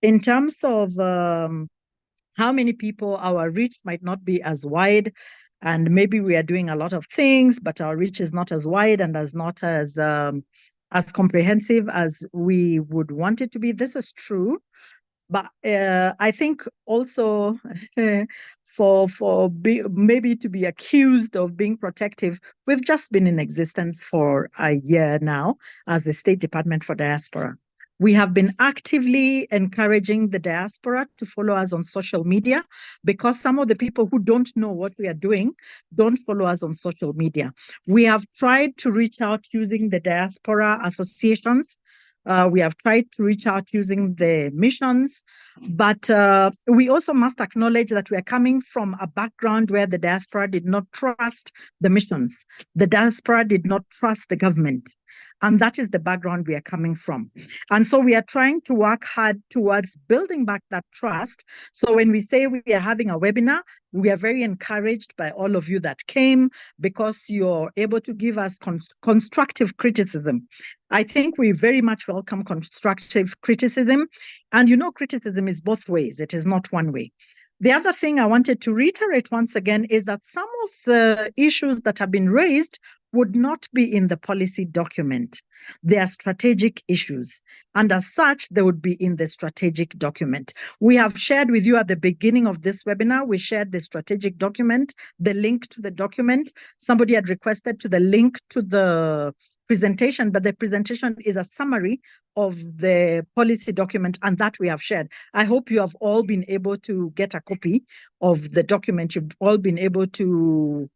In terms of how many people, our reach might not be as wide And maybe we are doing a lot of things, but our reach is not as wide and not as comprehensive as we would want it to be. This is true. But I think also maybe to be accused of being protective, we've just been in existence for a year now as the State Department for Diaspora. We have been actively encouraging the diaspora to follow us on social media, because some of the people who don't know what we are doing don't follow us on social media. We have tried to reach out using the diaspora associations. We have tried to reach out using the missions, but we also must acknowledge that we are coming from a background where the diaspora did not trust the missions. The diaspora did not trust the government. And that is the background we are coming from. And so we are trying to work hard towards building back that trust. So when we say we are having a webinar, we are very encouraged by all of you that came, because you're able to give us constructive criticism. I think we very much welcome constructive criticism. And you know, criticism is both ways. It is not one way. The other thing I wanted to reiterate once again is that some of the issues that have been raised would not be in the policy document. They are strategic issues, and as such, they would be in the strategic document. We have shared with you at the beginning of this webinar, we shared the strategic document, the link to the document. Somebody had requested the link to the presentation, but the presentation is a summary of the policy document, and that we have shared. I hope you have all been able to get a copy of the document. You've all been able to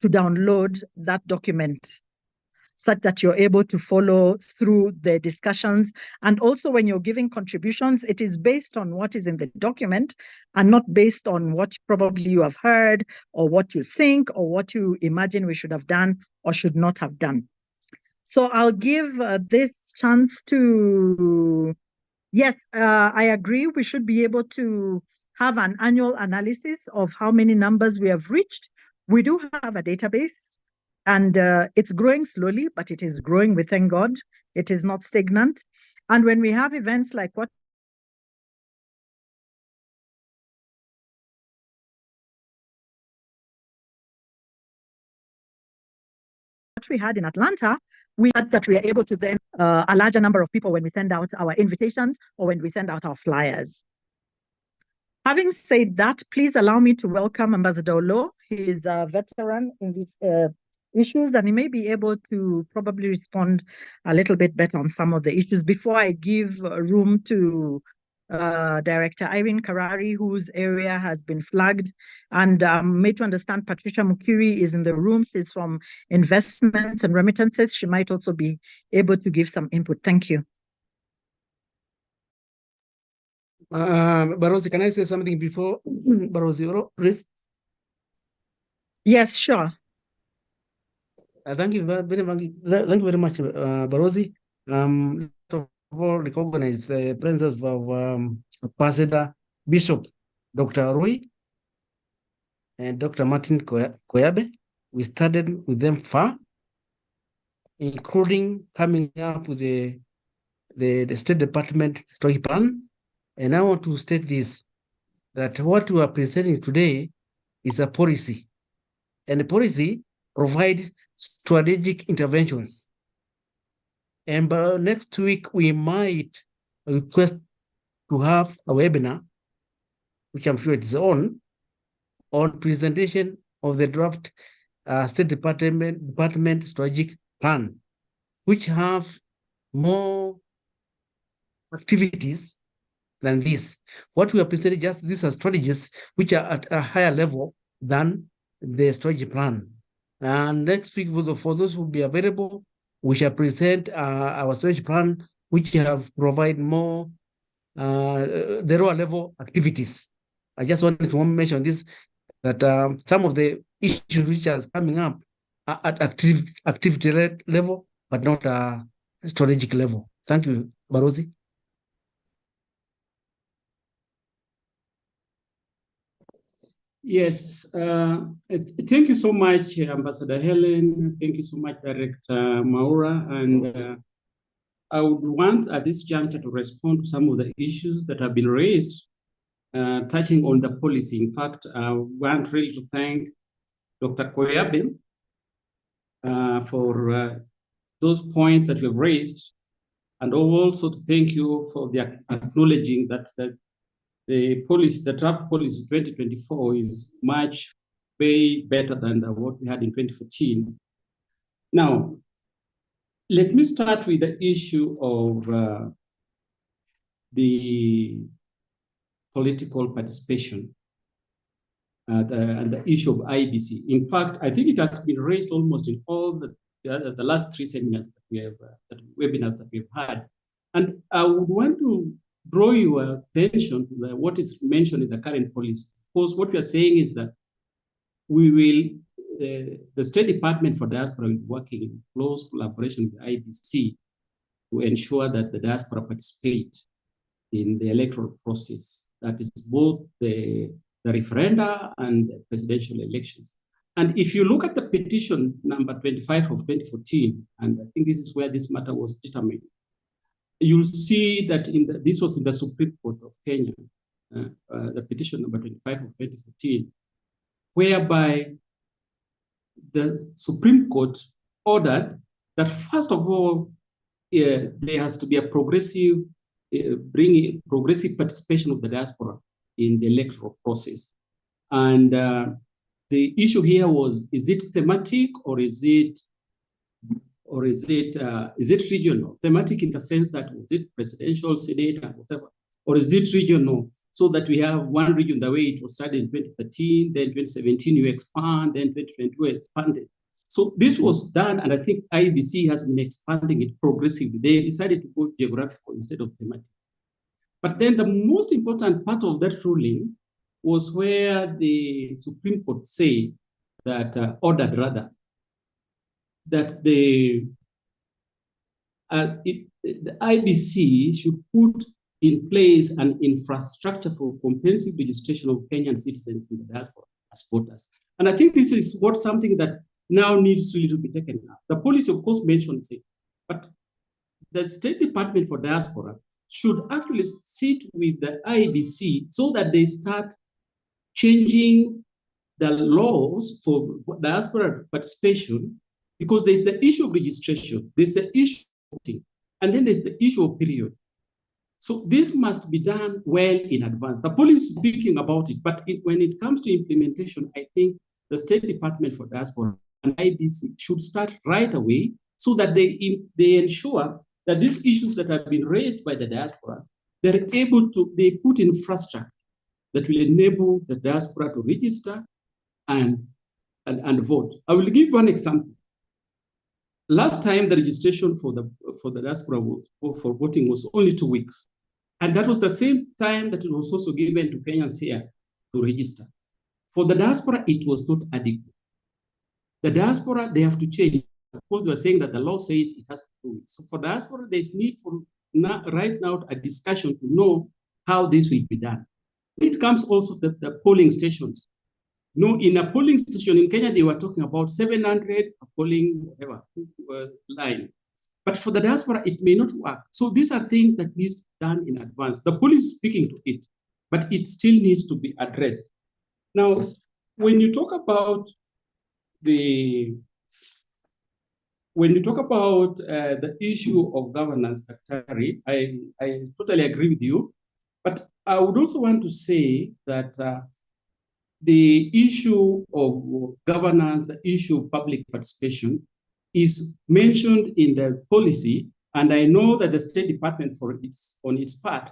download that document such that you're able to follow through the discussions. And also when you're giving contributions, it is based on what is in the document and not based on what probably you have heard or what you think or what you imagine we should have done or should not have done. So I'll give this chance to, yes, I agree. We should be able to have an annual analysis of how many numbers we have reached. We do have a database, and it's growing slowly, but it is growing, we thank God. It is not stagnant. And when we have events like what we had in Atlanta, we had that we are able to then a larger number of people when we send out our invitations or when we send out our flyers. Having said that, please allow me to welcome Ambassador Olo. He is a veteran in these issues, and he may be able to probably respond a little bit better on some of the issues. Before I give room to Director Irene Karari, whose area has been flagged, and made to understand Patricia Mukiri is in the room. She's from Investments and Remittances. She might also be able to give some input. Thank you. Barozi, can I say something before Barozi, please? Yes, sure. Thank you very much, Barozi. First of all, recognize the presence of Ambassador Bishop Dr. Rui and Dr. Martin Koyabe. We started with them far, including coming up with the State Department strategic plan. And I want to state this, that what we are presenting today is a policy. And the policy provides strategic interventions. And by next week, we might request to have a webinar, which I'm sure it is on presentation of the draft State Department strategic plan, which have more activities than this. What we are presenting, just these are strategies which are at a higher level than the strategy plan. And next week, for those who will be available, we shall present our strategy plan, which have provide more the lower level activities. I just wanted to mention this, that some of the issues which are coming up are at activity level, but not strategic level. Thank you, Barozi. Yes, thank you so much, Ambassador Helen. Thank you so much, Director Maura. And I would want at this juncture to respond to some of the issues that have been raised, touching on the policy. In fact, I want really to thank Dr. Koyabe for those points that you have raised, and also to thank you for the acknowledging that the policy, the draft policy 2024 is much way better than what we had in 2014. Now, let me start with the issue of the political participation and the issue of IBC. In fact, I think it has been raised almost in all the last three seminars that we have, webinars that we've had. And I would want to draw your attention to what is mentioned in the current policy. Of course, what we are saying is that we will, the State Department for Diaspora will be working in close collaboration with IBC to ensure that the diaspora participate in the electoral process. That is both the referenda and the presidential elections. And if you look at the petition number 25 of 2014, and I think this is where this matter was determined, you'll see that this was in the Supreme Court of Kenya, the petition number 25 of 2014, whereby the Supreme Court ordered that first of all, there has to be a progressive, bringing progressive participation of the diaspora in the electoral process. And the issue here was, is it thematic or is it regional? Thematic in the sense that was it presidential, senate, and whatever, or is it regional? So that we have one region the way it was started in 2013, then 2017 you expand, then 2022 expanded. So this was done, and I think IBC has been expanding it progressively. They decided to go geographical instead of thematic. But then the most important part of that ruling was where the Supreme Court said that, ordered rather, that the IBC should put in place an infrastructure for comprehensive registration of Kenyan citizens in the diaspora as voters. And I think this is something that now needs to be taken up. The policy, of course, mentions it, but the State Department for Diaspora should actually sit with the IBC so that they start changing the laws for diaspora participation, because there's the issue of registration, there's the issue of voting, and then there's the issue of period. So this must be done well in advance. The policy is speaking about it, but when it comes to implementation, I think the State Department for Diaspora and IBC should start right away so that they ensure that these issues that have been raised by the diaspora, they put infrastructure that will enable the diaspora to register and vote. I will give one example. Last time the registration for the diaspora for voting was only 2 weeks. And that was the same time that it was also given to Kenyans here to register. For the diaspora, it was not adequate. The diaspora, they have to change. Of course, they were saying that the law says it has to do it. So for diaspora, there's need for right now a discussion to know how this will be done. When it comes also to the polling stations. In a polling station in Kenya, they were talking about 700 polling line. But for the diaspora, it may not work. So these are things that needs to be done in advance. The police is speaking to it, but it still needs to be addressed. Now, when you talk about the issue of governance, Daktari, I totally agree with you. But I would also want to say that the issue of governance, the issue of public participation is mentioned in the policy, and I know that the State Department on its part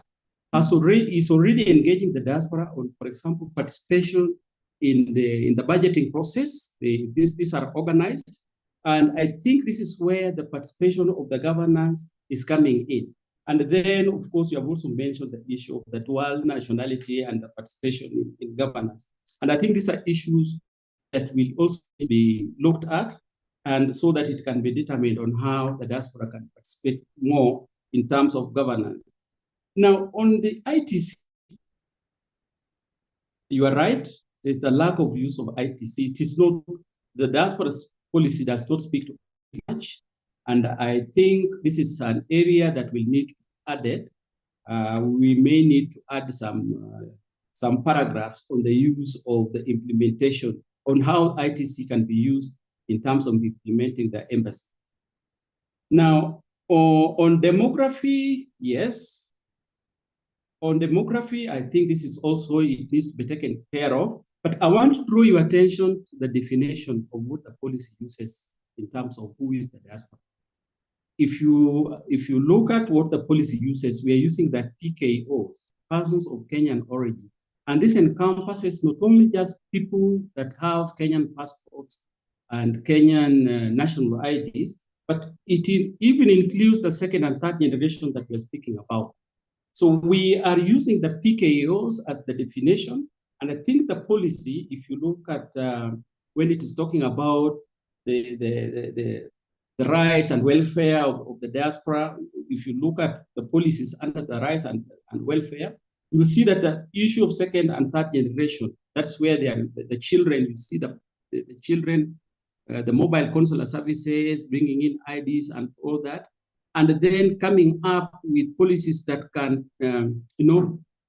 is already engaging the diaspora on, for example, participation in the budgeting process. These are organized, and I think this is where the participation of the governance is coming in. And then, of course, you have also mentioned the issue of the dual nationality and the participation in governance. And I think these are issues that will also be looked at, and so that it can be determined on how the diaspora can participate more in terms of governance. Now, on the ITC, you are right, there's the lack of use of ITC. It is not, the diaspora policy does not speak to it much, and I think this is an area that will need to be added. We may need to add some paragraphs on the use of the implementation on how ITC can be used in terms of implementing the embassy. Now, on demography, yes. On demography, I think this is also, it needs to be taken care of. But I want to draw your attention to the definition of what the policy uses in terms of who is the diaspora. If you look at what the policy uses, we are using the PKOs, persons of Kenyan origin. And this encompasses not only just people that have Kenyan passports and Kenyan national IDs, but it even includes the second and third generation that we're speaking about. So we are using the PKOs as the definition. And I think the policy, if you look at when it is talking about the rights and welfare of the diaspora, if you look at the policies under the rights and welfare, you will see that the issue of second and third generation, that's where the children, you see the children, the mobile consular services, bringing in IDs and all that, and then coming up with policies that can,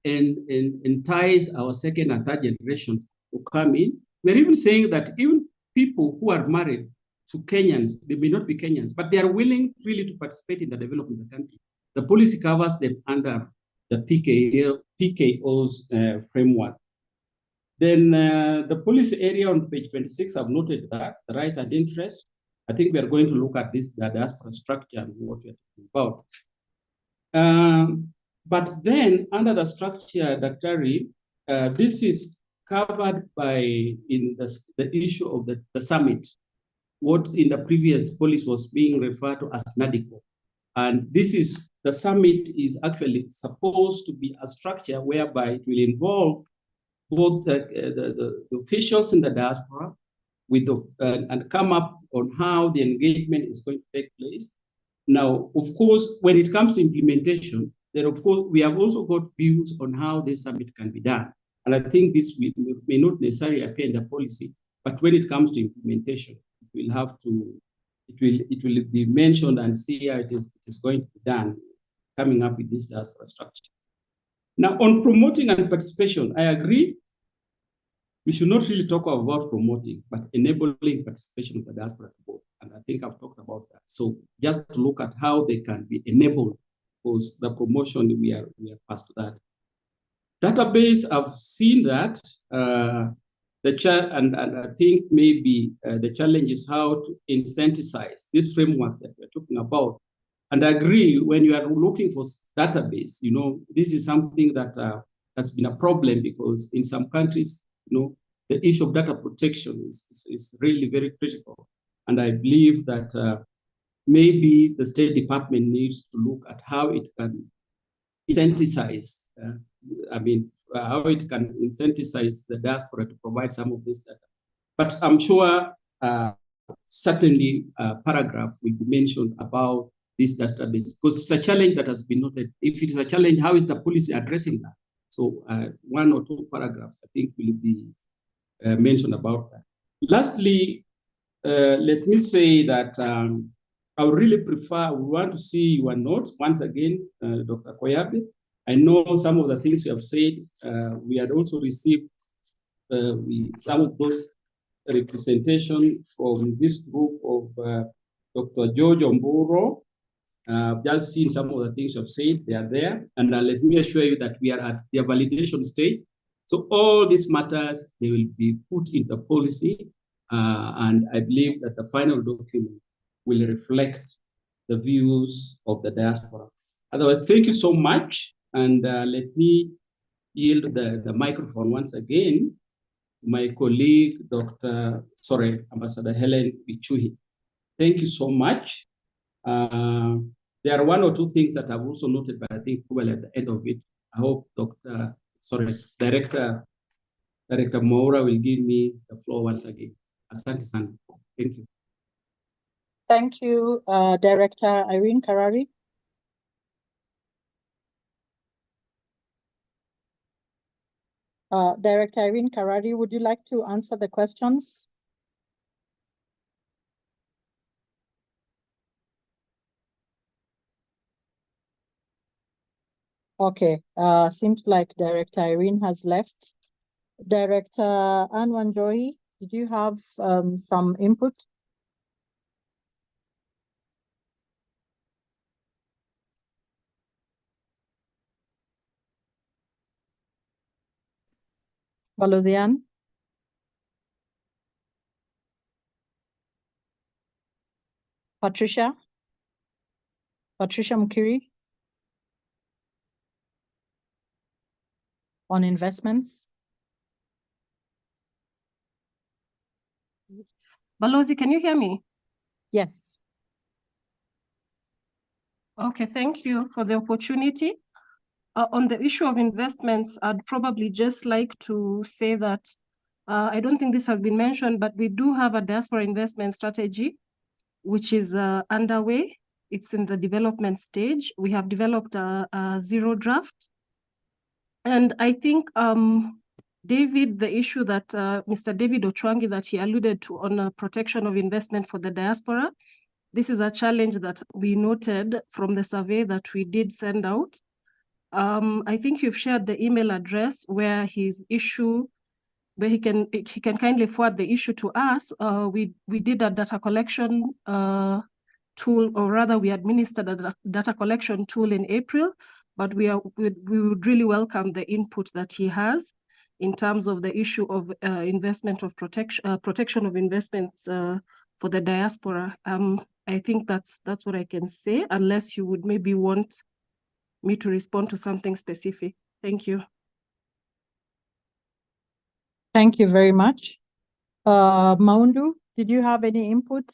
entice our second and third generations to come in. We're even saying that even people who are married to Kenyans, they may not be Kenyans, but they are willing really to participate in the development of the country. The policy covers them under the PKO's framework. Then the policy area on page 26, I've noted that the rights and interest. I think we are going to look at this, the diaspora structure and what we're talking about. But then under the structure, Dr. Reed, this is covered by in the issue of the summit, what in the previous policy was being referred to as NADICO. And this is, the summit is actually supposed to be a structure whereby it will involve both the officials in the diaspora with and come up on how the engagement is going to take place. Now, of course, when it comes to implementation, then of course, we have also got views on how this summit can be done. And I think this may not necessarily appear in the policy, but when it comes to implementation, we'll have to, it will be mentioned and see how it is going to be done, coming up with this diaspora structure. Now, on promoting and participation, I agree. We should not really talk about promoting, but enabling participation of the diaspora to vote. And I think I've talked about that. So just to look at how they can be enabled, because the promotion, we are past that. Database, I've seen that. And I think maybe the challenge is how to incentivize this framework that we're talking about. And I agree, when you are looking for database, this is something that has been a problem, because in some countries, the issue of data protection is really very critical. And I believe that maybe the State Department needs to look at how it can incentivize, how it can incentivize the diaspora to provide some of this data. But I'm sure certainly a paragraph will be mentioned about this database, because it's a challenge that has been noted. If it is a challenge, how is the policy addressing that? So one or two paragraphs, I think, will be mentioned about that. Lastly, let me say that I would really prefer, we want to see your notes once again, Dr. Koyabe. I know some of the things you have said. We had also received some of those representation from this group of Dr. George Omburo. I've just seen some of the things you have said, they are there. And let me assure you that we are at the validation stage. So all these matters, they will be put in the policy. And I believe that the final document will reflect the views of the diaspora. Otherwise, thank you so much. And let me yield the microphone once again to my colleague, Ambassador Helen Bichuhi. Thank you so much. There are one or two things that I've also noted, but I think probably at the end of it, I hope Director Moura will give me the floor once again. Asante sana. Thank you. Thank you, Director Irene Karari. Director Irene Karari, would you like to answer the questions? Okay, seems like Director Irene has left. Director Anne Wanjohi, did you have some input? Balozian? Patricia? Patricia Mukiri? On investments? Balozi, can you hear me? Yes. Okay, thank you for the opportunity. On the issue of investments, I'd probably just like to say that I don't think this has been mentioned, but we do have a diaspora investment strategy, which is underway. It's in the development stage. We have developed a zero draft. And I think, David, the issue that Mr. David Ochwangi that he alluded to on protection of investment for the diaspora, this is a challenge that we noted from the survey that we did send out. I think you've shared the email address where his issue, where he can kindly forward the issue to us. We did a data collection tool, or rather we administered a data collection tool in April, but we would really welcome the input that he has in terms of the issue of investment of protection of investments for the diaspora. I think that's what I can say, unless you would maybe want me to respond to something specific. Thank you. Thank you very much. Maundu, did you have any input?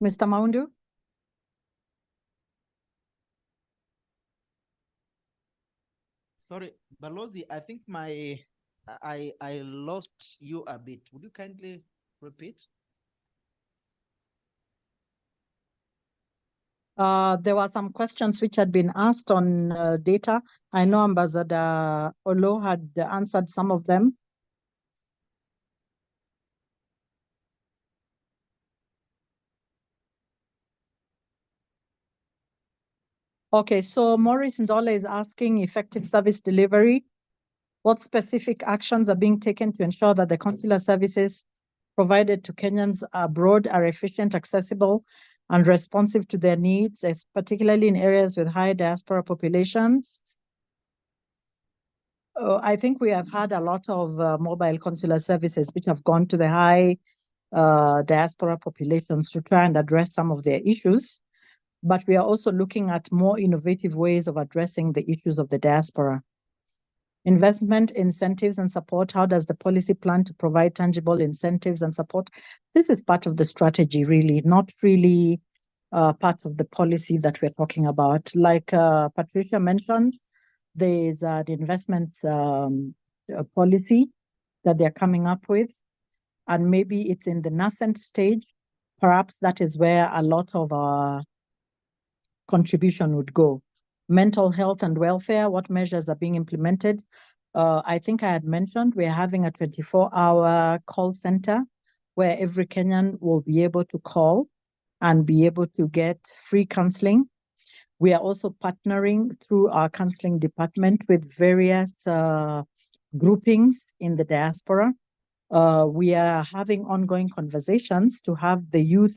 Mr. Maundu? Sorry, Balozi, I think I lost you a bit. Would you kindly repeat? There were some questions which had been asked on data. I know Ambassador Olo had answered some of them. Okay, so Maurice Ndola is asking effective service delivery. What specific actions are being taken to ensure that the consular services provided to Kenyans abroad are efficient, accessible, and responsive to their needs, particularly in areas with high diaspora populations? I think we have had a lot of mobile consular services which have gone to the high diaspora populations to try and address some of their issues. But we are also looking at more innovative ways of addressing the issues of the diaspora. Investment, incentives, and support. How does the policy plan to provide tangible incentives and support? This is part of the strategy, really, not really part of the policy that we're talking about. Like Patricia mentioned, there is the investments policy that they're coming up with, and maybe it's in the nascent stage. Perhaps that is where a lot of our contribution would go. Mental health and welfare, what measures are being implemented? I think I had mentioned we're having a 24-hour call center where every Kenyan will be able to call and be able to get free counseling. We are also partnering through our counseling department with various groupings in the diaspora. We are having ongoing conversations to have the youth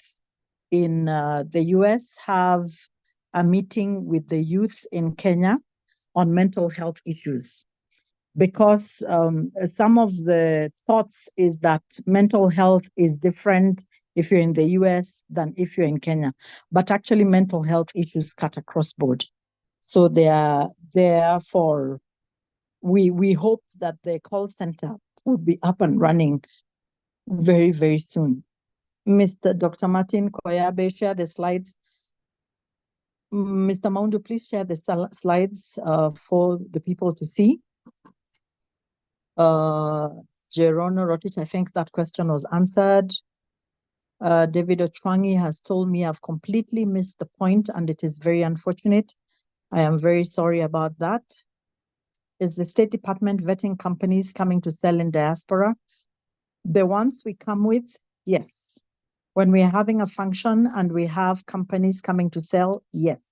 in the US have a meeting with the youth in Kenya on mental health issues, because some of the thoughts is that mental health is different if you're in the US than if you're in Kenya, but actually mental health issues cut across board. So therefore, we hope that the call center will be up and running very, very soon. Dr. Martin Koyabe, share the slides. Mr. Maundu, please share the slides for the people to see. Jerono Rotich, I think that question was answered. David Ochwangi has told me I've completely missed the point, and it is very unfortunate. I am very sorry about that. Is the State Department vetting companies coming to sell in diaspora? The ones we come with, yes. When we're having a function and we have companies coming to sell, yes.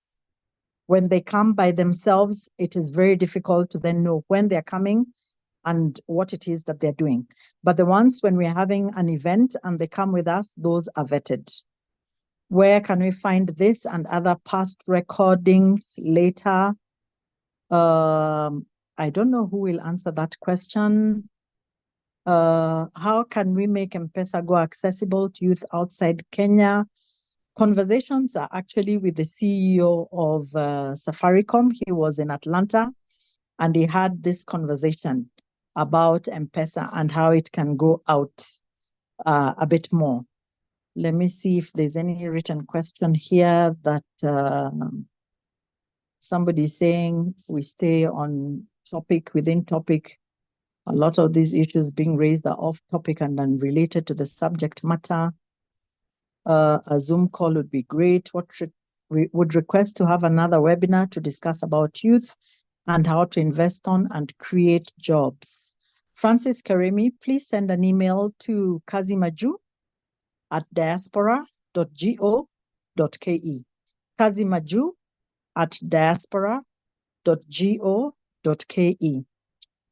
When they come by themselves, it is very difficult to then know when they're coming and what it is that they're doing. But the ones when we're having an event and they come with us, those are vetted. Where can we find this and other past recordings later? I don't know who will answer that question. How can we make M-Pesa Go accessible to youth outside Kenya? Conversations are actually with the CEO of Safaricom. He was in Atlanta and he had this conversation about M-Pesa and how it can go out a bit more. Let me see if there's any written question here that somebody's saying we stay on topic, within topic. A lot of these issues being raised are off topic and unrelated to the subject matter. A Zoom call would be great. We would request to have another webinar to discuss about youth and how to invest on and create jobs. Francis Karemi, please send an email to kazimaju@diaspora.go.ke. kazimaju@diaspora.go.ke.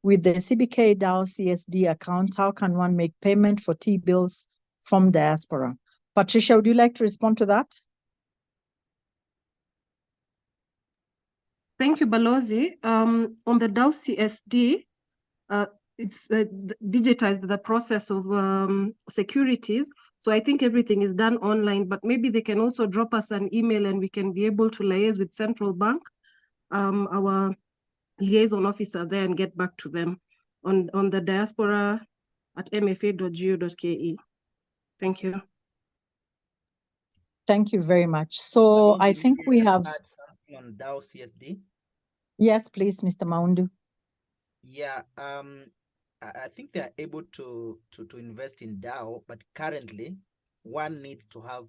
With the CBK DAO CSD account, how can one make payment for T-bills from diaspora? Patricia, would you like to respond to that? Thank you, Balozi. On the DAO CSD, it's digitized the process of securities. So I think everything is done online, but maybe they can also drop us an email and we can be able to liaise with Central Bank, our liaison officer there, and get back to them on the diaspora@mfa.go.ke. Thank you. Thank you very much. So I think we have... Add something on DAO CSD. Yes, please, Mr. Maundu. Yeah, I think they are able to invest in DAO, but currently one needs to have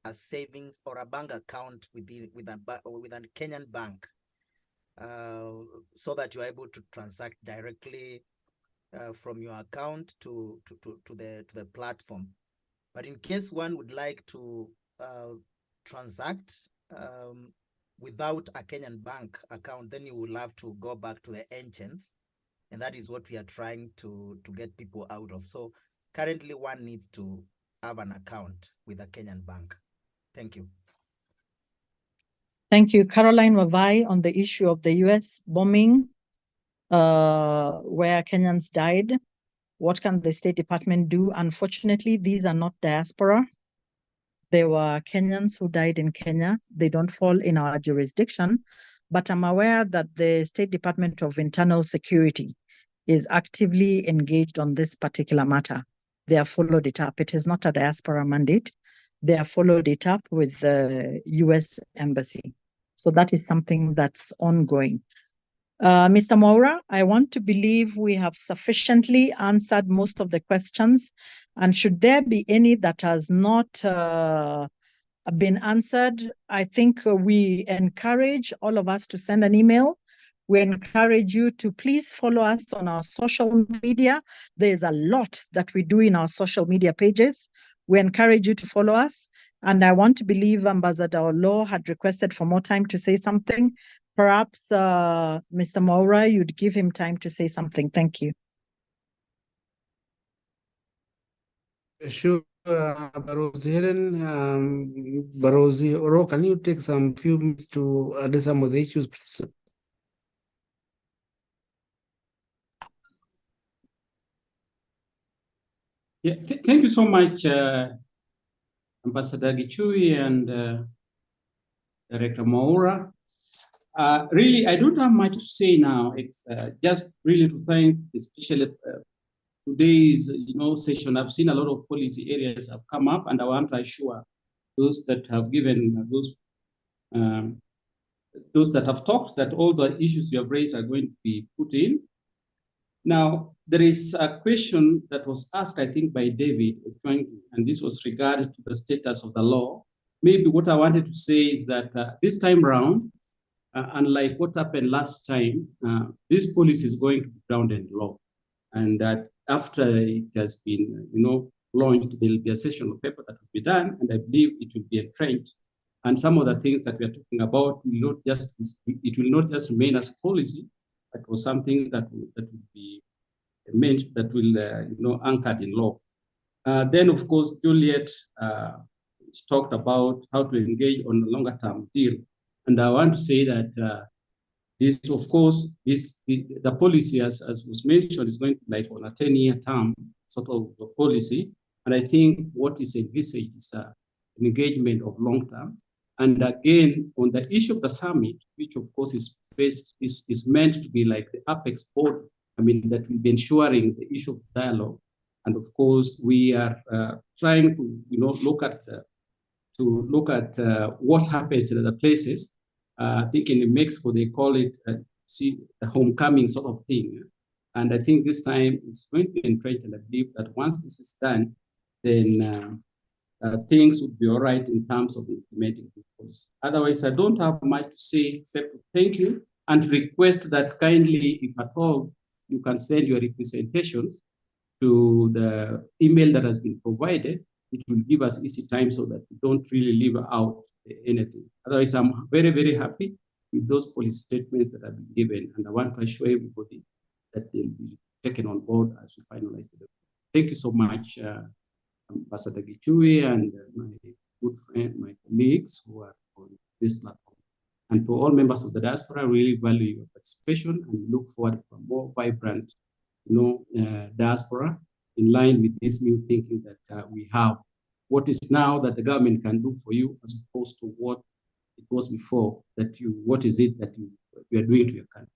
a savings or a bank account with a Kenyan bank, so that you are able to transact directly from your account to the platform. But in case one would like to transact without a Kenyan bank account, then you will have to go back to the ancients, and that is what we are trying to get people out of. So currently one needs to have an account with a Kenyan bank. Thank you. Thank you. Caroline Wavai, on the issue of the US bombing, where Kenyans died, what can the State Department do? Unfortunately, these are not diaspora. There were Kenyans who died in Kenya. They don't fall in our jurisdiction, but I'm aware that the State Department of Internal Security is actively engaged on this particular matter. They have followed it up. It is not a diaspora mandate. They have followed it up with the US Embassy. So that is something that's ongoing. Mr. Moura, I want to believe we have sufficiently answered most of the questions. And should there be any that has not been answered, I think we encourage all of us to send an email. We encourage you to please follow us on our social media. There's a lot that we do in our social media pages. We encourage you to follow us. And I want to believe Ambassador Olo had requested for more time to say something. Perhaps, Mr. Moura, you'd give him time to say something. Thank you. Sure, Barozi Helen, Barozi Oro, can you take some few minutes to address some of the issues, please? Yeah, thank you so much, Ambassador Gichui and Director Moura. Really, I don't have much to say now. It's just really to thank, especially today's session. I've seen a lot of policy areas have come up, and I want to assure those that have given those that have talked that all the issues you have raised are going to be put in. Now, there is a question that was asked, I think, by David, and this was regarding to the status of the law. Maybe what I wanted to say is that this time round, unlike what happened last time, this policy is going to be grounded in law, and that after it has been, launched, there will be a session of paper that will be done, and I believe it will be entrenched. And some of the things that we are talking about will not just remain as a policy, but was something that will be meant, that will anchored in law. Then, of course, Juliet talked about how to engage on a longer term deal. And I want to say that this, of course, the policy, as was mentioned, is going to be like on a 10-year term sort of a policy. And I think what is envisaged is an engagement of long term. And again, on the issue of the summit, which of course is meant to be like the apex board, that will be ensuring the issue of dialogue. And of course, we are trying to, look at what happens in other places. I think in Mexico, they call it the homecoming sort of thing. And I think this time it's going to be entrenched, and I believe that once this is done, then things would be all right in terms of implementing this policy. Otherwise, I don't have much to say except thank you and request that kindly, if at all, you can send your representations to the email that has been provided. It will give us easy time so that we don't really leave out anything. Otherwise, I'm very, very happy with those policy statements that have been given, and I want to assure everybody that they'll be taken on board as we finalize the document. Thank you so much, Ambassador Gichui, and my good friend, my colleagues who are on this platform. And to all members of the diaspora, I really value your participation and look forward to a more vibrant, diaspora in line with this new thinking that we have. What is now that the government can do for you as opposed to what it was before, what is it that you are doing to your country?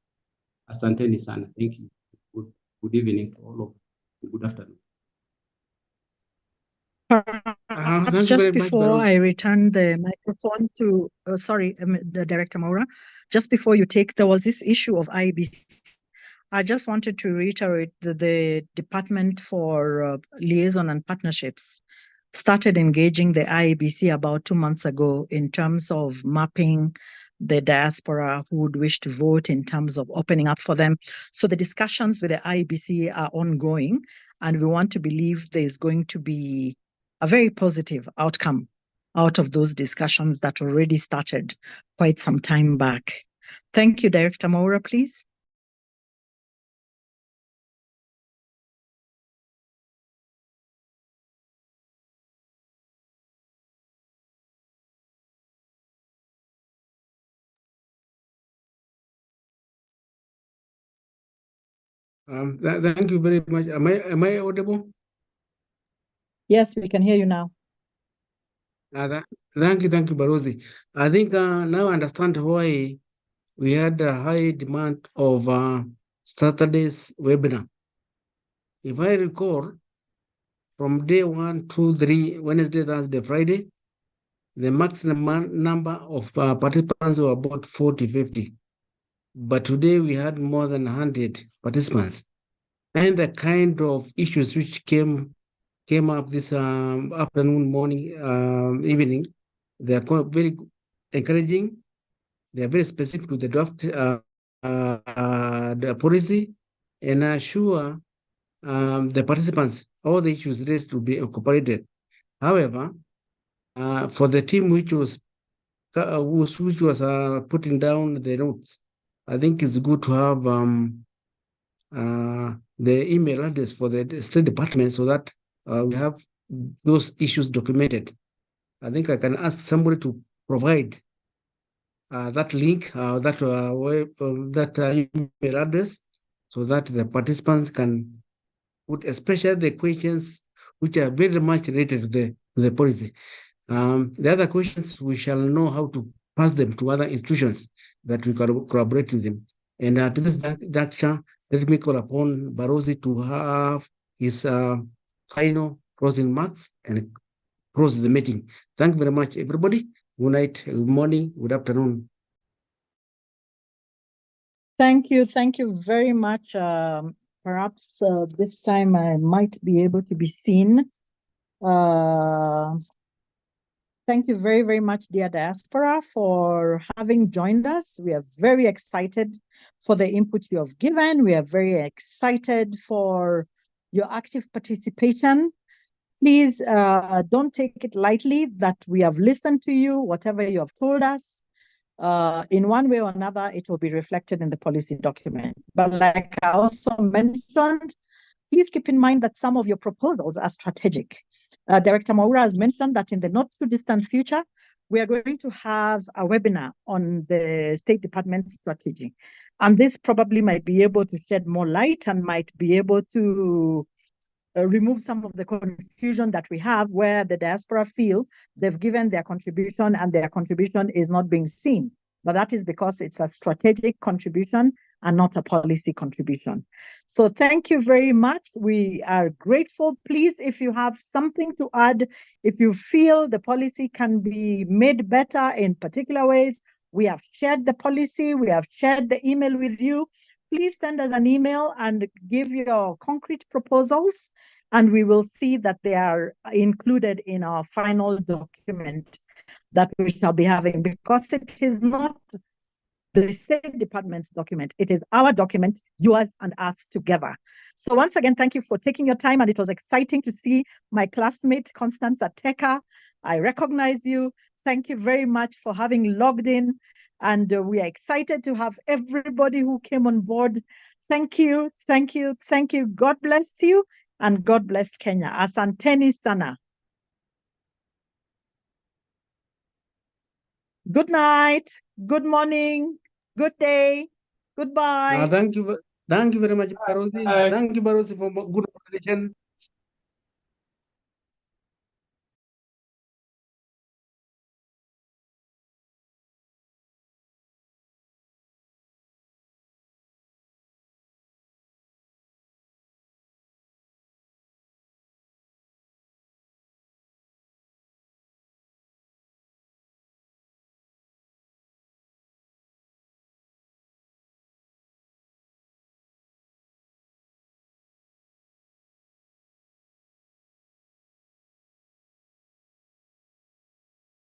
Asanteni sana. Thank you. Good evening to all of you. Good afternoon. Perhaps just before I return the microphone to, the Director Maura, just before you take, there was this issue of IBC. I just wanted to reiterate that the Department for Liaison and Partnerships started engaging the IEBC about 2 months ago in terms of mapping the diaspora who would wish to vote, in terms of opening up for them. So the discussions with the IEBC are ongoing, and we want to believe there's going to be a very positive outcome out of those discussions that already started quite some time back. Thank you, Director Maura, please. Thank you very much. Am I audible? Yes, we can hear you now. Thank you, Balozi. I think now I understand why we had a high demand of Saturday's webinar. If I recall, from day 1, 2, 3, Wednesday, Thursday, Friday, the maximum number of participants were about 40, 50. But today we had more than 100 participants. And the kind of issues which came up this afternoon, morning, evening, they are very encouraging. They are very specific to the draft, the policy, and assure the participants all the issues raised to be incorporated. However, for the team which was putting down the notes, I think it's good to have the email address for the State Department so that we have those issues documented. I think I can ask somebody to provide that link, that email address, so that the participants can put, especially the questions which are very much related to the policy. The other questions, we shall know how to pass them to other institutions that we can collaborate with them. And at this juncture, let me call upon Barozi to have his final closing remarks and close the meeting. Thank you very much, everybody. Good night, good morning, good afternoon. Thank you very much. Perhaps this time I might be able to be seen. Thank you very, very much, dear Diaspora, for having joined us. We are very excited for the input you have given. We are very excited for your active participation. Please don't take it lightly that we have listened to you, whatever you have told us. In one way or another, it will be reflected in the policy document. But like I also mentioned, please keep in mind that some of your proposals are strategic. Director Maura has mentioned that in the not too distant future, we are going to have a webinar on the State Department strategy. And this probably might be able to shed more light and might be able to remove some of the confusion that we have where the diaspora feel they've given their contribution and their contribution is not being seen. But that is because it's a strategic contribution and not a policy contribution. So thank you very much. We are grateful. Please, if you have something to add, if you feel the policy can be made better in particular ways, we have shared the policy, we have shared the email with you. Please send us an email and give your concrete proposals, and we will see that they are included in our final document that we shall be having, because it is not the State Department's document. It is our document, yours and us together. So once again, thank you for taking your time, and it was exciting to see my classmate, Constance Ateka. I recognize you. Thank you very much for having logged in, and we are excited to have everybody who came on board. Thank you, thank you, thank you. God bless you, and God bless Kenya. Asanteni sana. Good night, good morning, good day, goodbye. Thank you very much, Barosi. Thank you, Barosi, for good moderation.